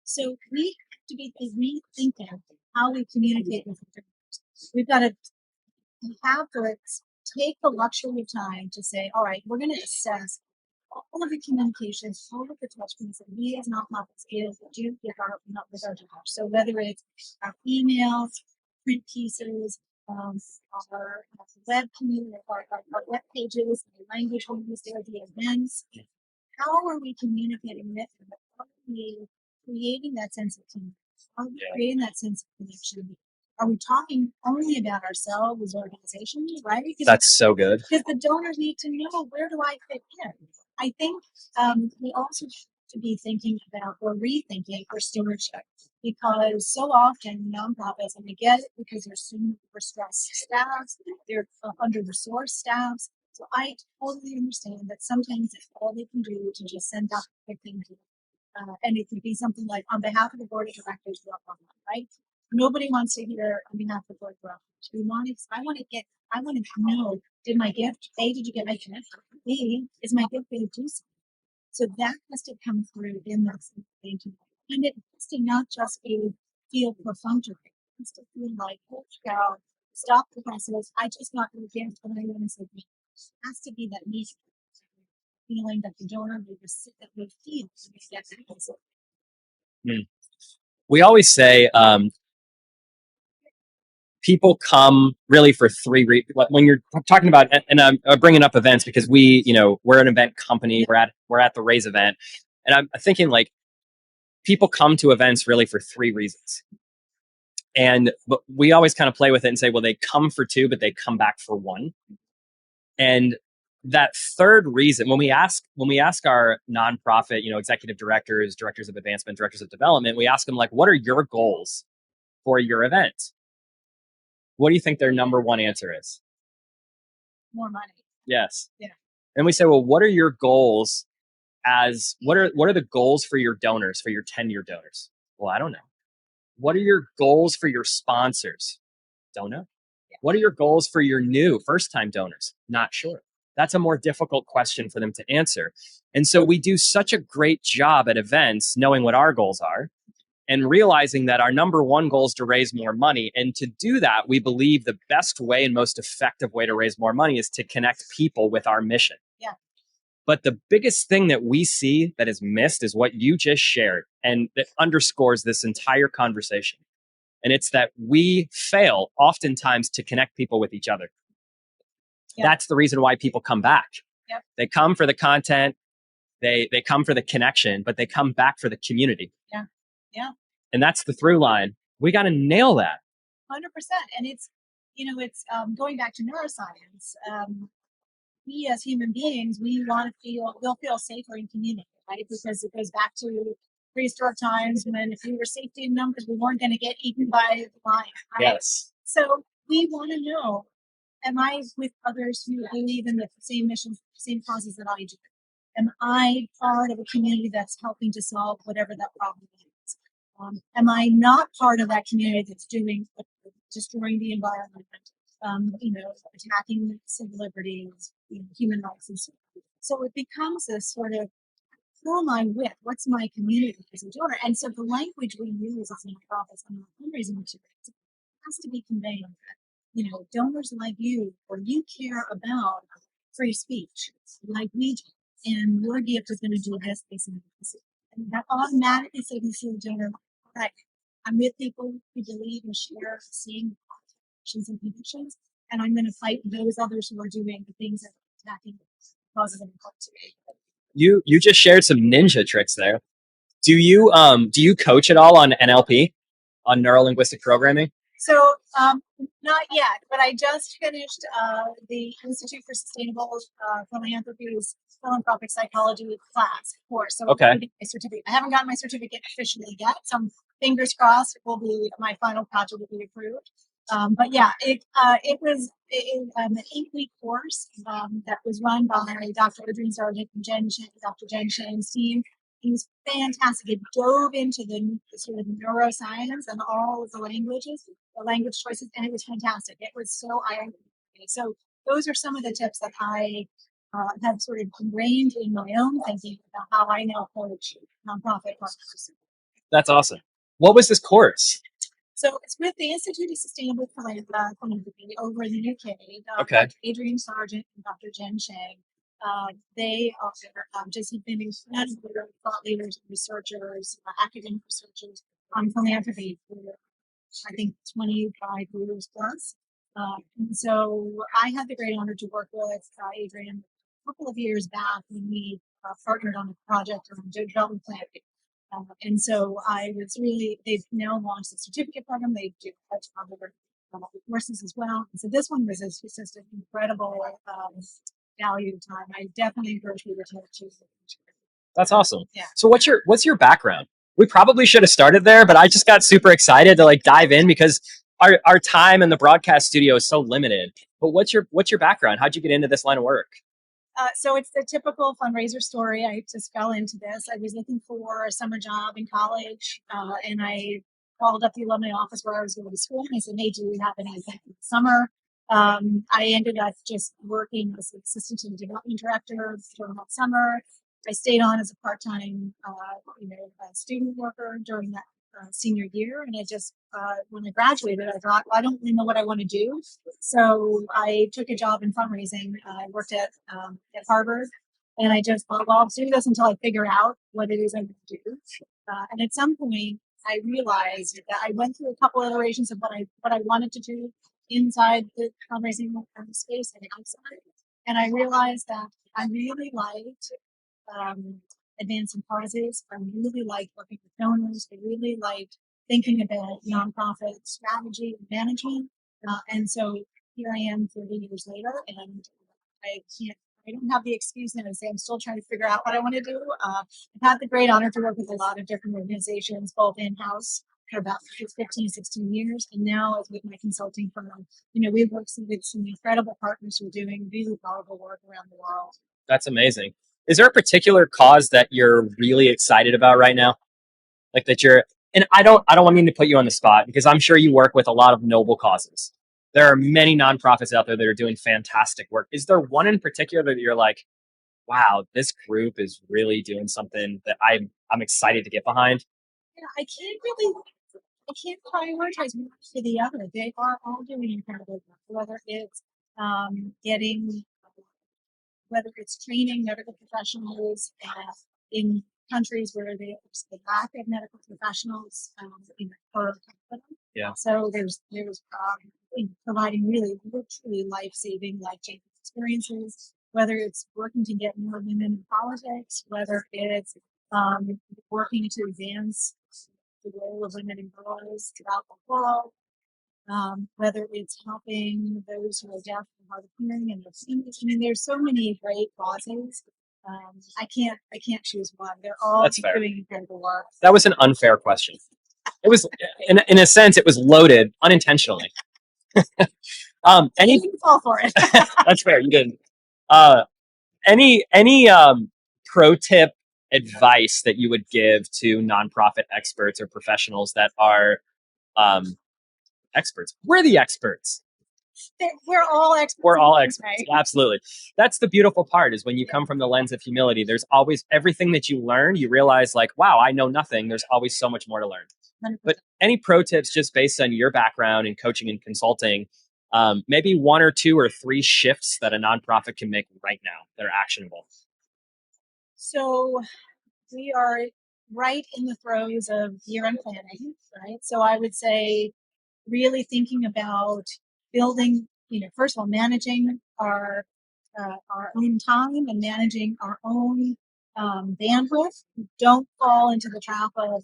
So we have to be rethinking how we communicate with donors. we've got to have to take the luxury of time to say, all right, we're going to assess all of the communications, all of the touch points that we as nonprofits do with our donors. So whether it's our emails, print pieces, our web community, our web pages, the language we use there, the events, how are we communicating with them? How are we creating that sense of community? How are we creating that sense of connection? Are we talking only about ourselves as organizations, right? That's so good. Because the donors need to know, where do I fit in? I think we also should be thinking about or rethinking our stewardship, because so often nonprofits, and I get it because there's so many overstressed staffs, they're under-resourced staffs. So I totally understand that sometimes it's all they can do to just send out a thank you. And it could be something like, on behalf of the board of directors, blah, blah, blah, right? Nobody wants to hear on behalf of the board of directors. I want to know, did my gift, A, did you get my gift? B, is my gift going to do something? So that has to come through in that thank you. And it has to not just feel perfunctory. It has to feel like, oh, cow, stop the process. I just got your gift and I want to say thank you. It has to be that niche feeling that the donor will receive, that we feel when we get that message. We always say people come really for three reasons. When you're talking about, and I'm bringing up events because we're an event company. We're at the Raise event, and I'm thinking like people come to events really for three reasons. But we always kind of play with it and say, well, they come for two, but they come back for one. And that third reason, when we ask our nonprofit, executive directors, directors of advancement, directors of development, we ask them like, what are your goals for your event? What do you think their number one answer is? More money. Yes. Yeah. And we say, well, what are your goals what are the goals for your donors, for your 10-year donors? Well, I don't know. What are your goals for your sponsors? Don't know. Yeah. What are your goals for your new first-time donors? Not sure. That's a more difficult question for them to answer. And so we do such a great job at events knowing what our goals are and realizing that our number one goal is to raise more money. And to do that, we believe the best way and most effective way to raise more money is to connect people with our mission. Yeah. But the biggest thing that we see that is missed is what you just shared, and that underscores this entire conversation. And it's that we fail oftentimes to connect people with each other. Yep. That's the reason why people come back. Yep. They come for the content, they come for the connection, but they come back for the community. Yeah. Yeah. And that's the through line. We got to nail that. 100%. And it's going back to neuroscience. We as human beings, we'll feel safer in community, right? Because it goes back to prehistoric times when if we were safety in numbers, we weren't going to get eaten by the lion, right? Yes. So we want to know, am I with others who believe in the same missions, same causes that I do? Am I part of a community that's helping to solve whatever that problem is? Am I not part of that community that's destroying the environment? Attacking civil liberties, human rights, and so on. So it becomes a sort of, who am I with? What's my community as a donor? And so the language we use as nonprofits and fundraising materials has to be conveying that, donors like you, or you care about free speech like we do, and your gift is going to do this, and this. And that automatically signals to the donor, right, I'm with people who believe and share the same and convictions, and I'm going to fight those others who are doing the things that are attacking causes and culture. You just shared some ninja tricks there. Do you coach at all on NLP, on neuro linguistic programming? So not yet, but I just finished the Institute for Sustainable Philanthropy's philanthropic psychology class course. So okay. My certificate. I haven't gotten my certificate officially yet. So fingers crossed it will be my final project will be approved. But yeah, it was an 8-week course that was run by Dr. Adrian Sargent and Dr. Jen Shane's team. It was fantastic. It dove into the sort of neuroscience and all of the language choices, and it was fantastic. It was so eye-opening. So those are some of the tips that I have sort of ingrained in my own thinking about how I now coach nonprofit partners. That's awesome. What was this course? So it's with the Institute of Sustainable Philanthropy over in the UK. Okay. Dr. Adrian Sargent and Dr. Jen Chang. They are just have been incredible thought leaders and researchers, academic researchers on philanthropy for I think 25 years plus. And so I had the great honor to work with Adrian a couple of years back when we partnered on a project on development planning. And so I was really, they've now launched a certificate program. They do other courses as well. And so this one was just an incredible value time. I definitely encourage people to choose it. That's awesome. Yeah. So what's your background? We probably should have started there, but I just got super excited to like dive in because our time in the broadcast studio is so limited. But what's your background? How'd you get into this line of work? So it's the typical fundraiser story. I just fell into this. I was looking for a summer job in college, and I called up the alumni office where I was going to school, and I said, "Hey, do you have anything for the summer?" I ended up just working as an assistant to the development director during that summer. I stayed on as a part-time, student worker during that senior year, and I just when I graduated, I thought, well, I don't really know what I want to do, so I took a job in fundraising. I worked at Harvard, and I just thought, well, I'll do this until I figure out what it is I'm going to do. And at some point, I realized that I went through a couple iterations of what I wanted to do inside the fundraising space and outside, and I realized that I really liked advancing causes. I really liked working with donors. I really liked thinking about nonprofit strategy and management. And so here I am 30 years later, and I can't. I don't have the excuse now to say I'm still trying to figure out what I want to do. I've had the great honor to work with a lot of different organizations, both in-house for about 15, 16 years, and now with my consulting firm. We've worked with some incredible partners who are doing really powerful work around the world. That's amazing. Is there a particular cause that you're really excited about right now? Like that you're and I don't want to put you on the spot because I'm sure you work with a lot of noble causes. There are many nonprofits out there that are doing fantastic work. Is there one in particular that you're like, wow, this group is really doing something that I'm excited to get behind? Yeah, I can't prioritize one to the other. They are all doing incredible work, getting whether it's training medical professionals in countries where there's the lack of medical professionals per capita. Yeah. So there's providing really literally life-saving, life-changing experiences, whether it's working to get more women in politics, whether it's working to advance the role of women and girls throughout the world, whether it's helping those who are deaf and hard of hearing and their seniors. I mean, there's so many great causes. I can't choose one. They're all That's fair. doing incredible work. That was an unfair question. It was, in a sense, it was loaded unintentionally. You Any can fall for it. That's fair. You didn't. Any pro tip advice that you would give to nonprofit experts or professionals that are experts? We're the experts. We're all experts. We're all in experts. this, right? Absolutely. That's the beautiful part is when you come from the lens of humility, there's always everything that you learn, you realize like, wow, I know nothing. There's always so much more to learn. 100%. But any pro tips just based on your background in coaching and consulting, maybe one or two or three shifts that a nonprofit can make right now that are actionable? So we are right in the throes of year-end planning, right? So I would say really thinking about building, first of all, managing our own time and managing our own bandwidth. Don't fall into the trap of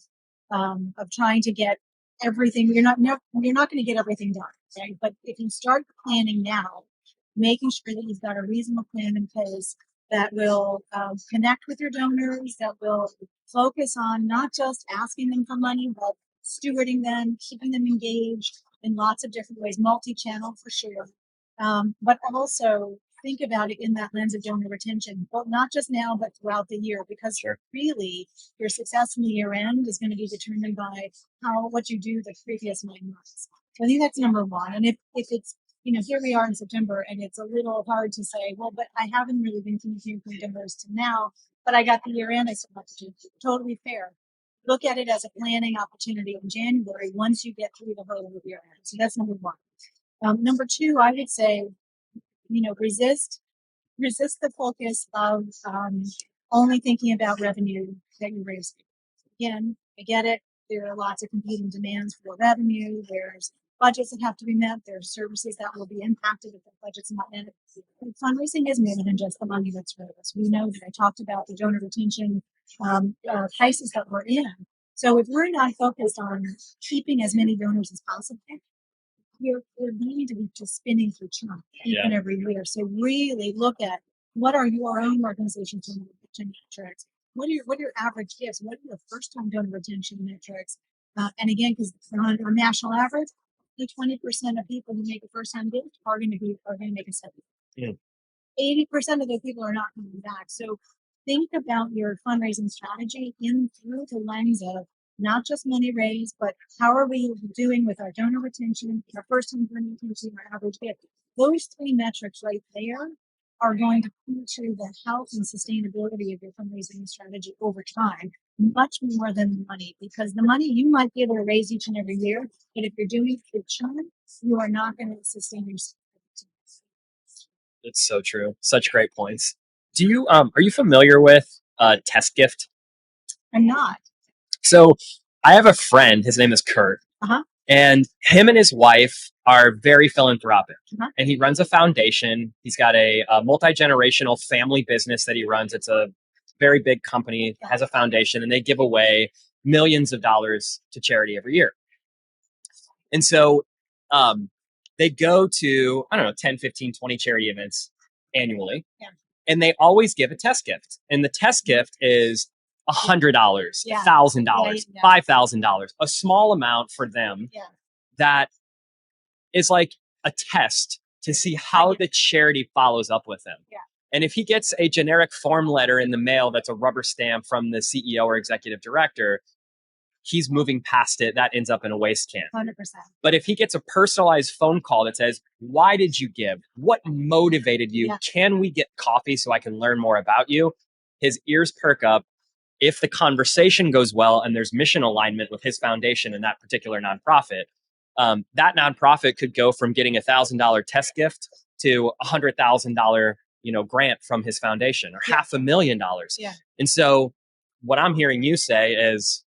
trying to get everything. You're not going to get everything done, right? But if you start planning now, making sure that you've got a reasonable plan in place that will connect with your donors, that will focus on not just asking them for money, but stewarding them, keeping them engaged in lots of different ways, multi-channel for sure. But also think about it in that lens of donor retention, well, not just now, but throughout the year, because Sure. really your success in the year end is going to be determined by what you do the previous 9 months. So I think that's number one. And if it's, here we are in September and it's a little hard to say, well, but I haven't really been communicating with donors to now, but I got the year end, I still have to do. Totally fair. look at it as a planning opportunity in January once you get through the hurdle of year end. So that's number one. Number two, I would say, resist the focus of only thinking about revenue that you raise. Again, I get it. There are lots of competing demands for revenue. There's budgets that have to be met. There's services that will be impacted if the budget's not met. Fundraising is more than just the money that's raised. We know that I talked about the donor retention crisis that we're in. So if we're not focused on keeping as many donors as possible, you're going to be just spinning through churn each and every year. So really look at what are your own organization's donor retention metrics. What are your average gifts? What are your first time donor retention metrics? And again, because on a national average, the 20% of people who make a first time gift are going to make a second. Yeah. 80% of those people are not coming back. So think about your fundraising strategy through the lens of not just money raised, but how are we doing with our donor retention, our first time donor retention, our average gift. Those three metrics right there are going to point to the health and sustainability of your fundraising strategy over time, much more than the money, because the money you might be able to raise each and every year, but if you're doing it through churn, you are not going to sustain your. It's so true. Such great points. Do you are you familiar with Test Gift? I'm not. So I have a friend. His name is Kurt, and him and his wife are very philanthropic. And he runs a foundation. He's got a multi-generational family business that he runs. It's a very big company, has a foundation, and they give away millions of dollars to charity every year. And so they go to, I don't know, 10, 15, 20 charity events annually. Yeah. And they always give a test gift. And the test gift is $100, $1,000, $5,000, a small amount for them that is like a test to see how the charity follows up with them. Yeah. And if he gets a generic form letter in the mail that's a rubber stamp from the CEO or executive director, he's moving past it. That ends up in a waste can. 100%. But if he gets a personalized phone call that says, why did you give? What motivated you? Yeah. Can we get coffee so I can learn more about you? His ears perk up. If the conversation goes well and there's mission alignment with his foundation and that particular nonprofit, that nonprofit could go from getting $1,000 test gift to $100,000, grant from his foundation, or $500,000. Yeah. And so what I'm hearing you say is,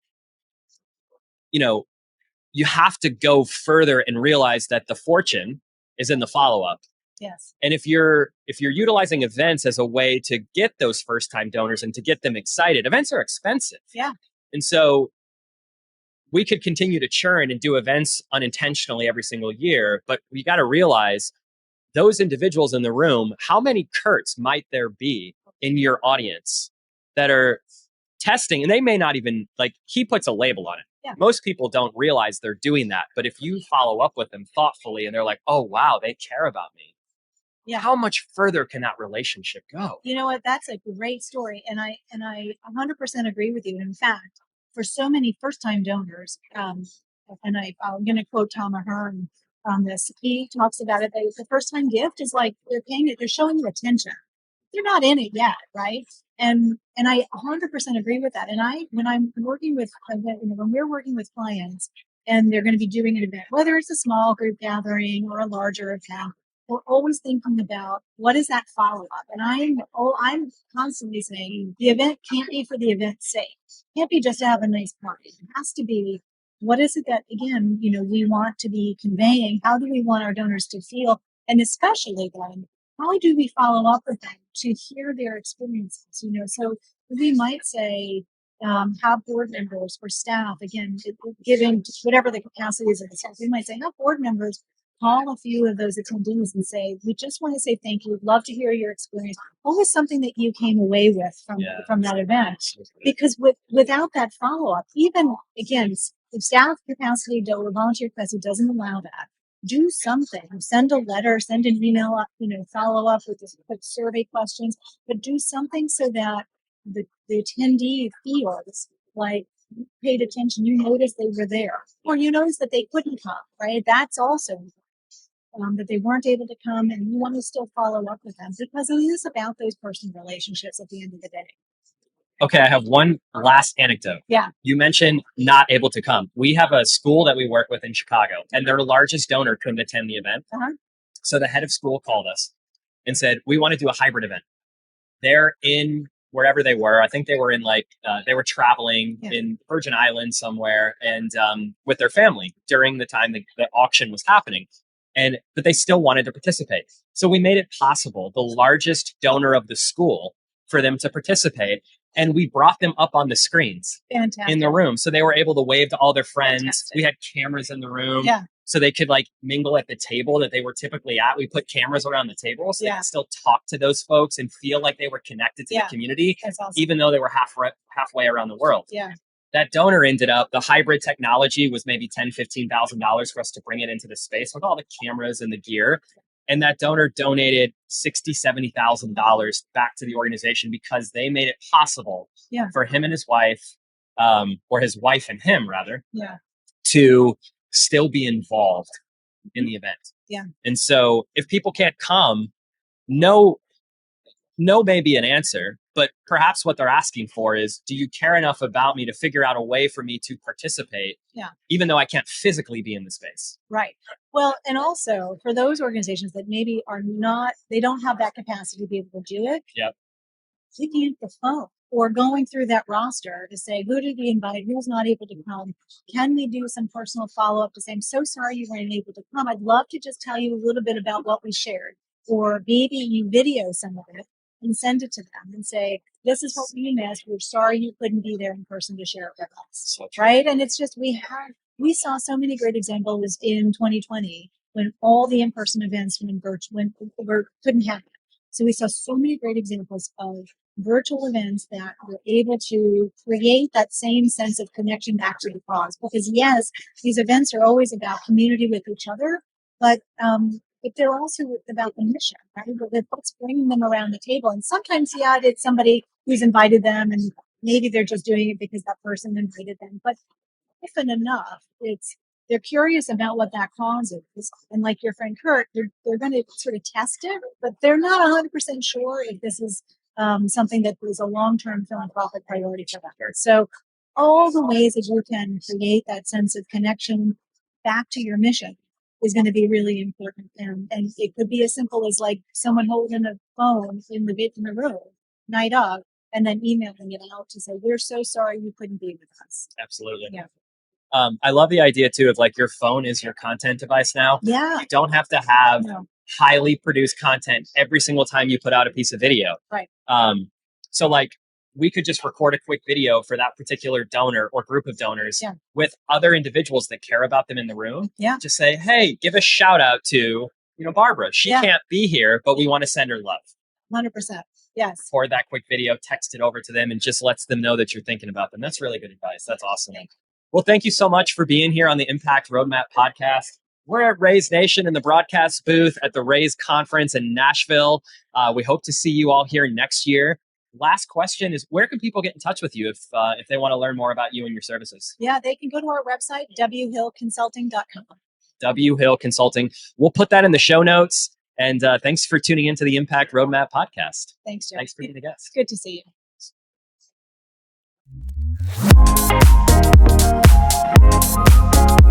you have to go further and realize that the fortune is in the follow-up. Yes. And if you're utilizing events as a way to get those first-time donors and to get them excited, events are expensive. Yeah. And so we could continue to churn and do events unintentionally every single year, but we got to realize those individuals in the room, how many Kurts might there be in your audience that are testing, and they may not even, he puts a label on it. Yeah. Most people don't realize they're doing that. But if you follow up with them thoughtfully and they're like, oh, wow, they care about me. Yeah. How much further can that relationship go? You know what? That's a great story. And I 100% agree with you. In fact, for so many first-time donors, and I'm going to quote Tom Ahern on this. He talks about it. The first-time gift is like they're showing you attention. They're not in it yet, right? And I 100% agree with that. And when we're working with clients and they're going to be doing an event, whether it's a small group gathering or a larger event, we're always thinking about what is that follow up. And I'm constantly saying the event can't be for the event's sake. It can't be just to have a nice party. It has to be, what is it that, again, we want to be conveying? How do we want our donors to feel? And especially then, how do we follow up with them to hear their experiences? So we might say, have board members or staff, again, giving whatever the capacity is of the staff. We might say, have board members call a few of those attendees and say, we just want to say thank you. We'd love to hear your experience. What was something that you came away with from that event? Because without that follow-up, even, again, if staff capacity or volunteer capacity doesn't allow that, do something. Send a letter, send an email, follow up with survey questions, but do something so that the attendee feels like you paid attention, you noticed they were there, or you noticed that they couldn't come, right? That's also that they weren't able to come, and you want to still follow up with them because it is about those personal relationships at the end of the day. Okay, I have one last anecdote. Yeah. You mentioned not able to come. We have a school that we work with in Chicago, and their largest donor couldn't attend the event. Uh-huh. So the head of school called us and said, we want to do a hybrid event. They're in wherever they were. I think they were in they were traveling in Virgin Islands somewhere and with their family during the time the auction was happening. But they still wanted to participate. So we made it possible, the largest donor of the school, for them to participate. And we brought them up on the screens in the room. So they were able to wave to all their friends. Fantastic. We had cameras in the room. Yeah. So they could mingle at the table that they were typically at. We put cameras around the table so they could still talk to those folks and feel like they were connected to the community, awesome. even though they were halfway around the world. Yeah. That donor ended up, the hybrid technology was maybe $10,000, $15,000 for us to bring it into the space with all the cameras and the gear. And that donor donated $60,000, $70,000 back to the organization because they made it possible for him and his wife, or his wife and him rather, to still be involved in the event. Yeah. And so if people can't come, no may be an answer, but perhaps what they're asking for is, do you care enough about me to figure out a way for me to participate, even though I can't physically be in the space? Right. Well, and also for those organizations that maybe they don't have that capacity to be able to do it. Yep. Picking up the phone or going through that roster to say, who did we invite? Who's not able to come? Can we do some personal follow-up to say, I'm so sorry you weren't able to come. I'd love to just tell you a little bit about what we shared. Or maybe you video some of it and send it to them and say, this is what we missed. We're sorry you couldn't be there in person to share it with us. Right? And it's just, we saw so many great examples in 2020 when all the in-person events couldn't happen. So we saw so many great examples of virtual events that were able to create that same sense of connection back to the cause. Because yes, these events are always about community with each other, but they're also about the mission, right? But what's bringing them around the table. And sometimes, it's somebody who's invited them and maybe they're just doing it because that person invited them. But often enough, they're curious about what that cause is. And like your friend Kurt, they're going to sort of test it, but they're not 100% sure if this is something that is a long-term philanthropic priority for them. So all the ways that you can create that sense of connection back to your mission is going to be really important. And it could be as simple as like someone holding a phone in the room, night of, and then emailing it out to say, we're so sorry you couldn't be with us. Absolutely. Yeah. I love the idea too of your phone is your content device now. Yeah. You don't have to have highly produced content every single time you put out a piece of video. Right. So we could just record a quick video for that particular donor or group of donors with other individuals that care about them in the room. Yeah. Just say, hey, give a shout out to, Barbara. She can't be here, but we want to send her love. 100%. Yes. Record that quick video, text it over to them, and just lets them know that you're thinking about them. That's really good advice. That's awesome. Well, thank you so much for being here on the Impact Roadmap podcast. We're at Raise Nation in the broadcast booth at the Raise Conference in Nashville. We hope to see you all here next year. Last question is, where can people get in touch with you if they want to learn more about you and your services? Yeah, they can go to our website, whillconsulting.com. W Hill Consulting. We'll put that in the show notes. And thanks for tuning into the Impact Roadmap podcast. Thanks, Jeff. Thanks for being a guest. It's good to see you.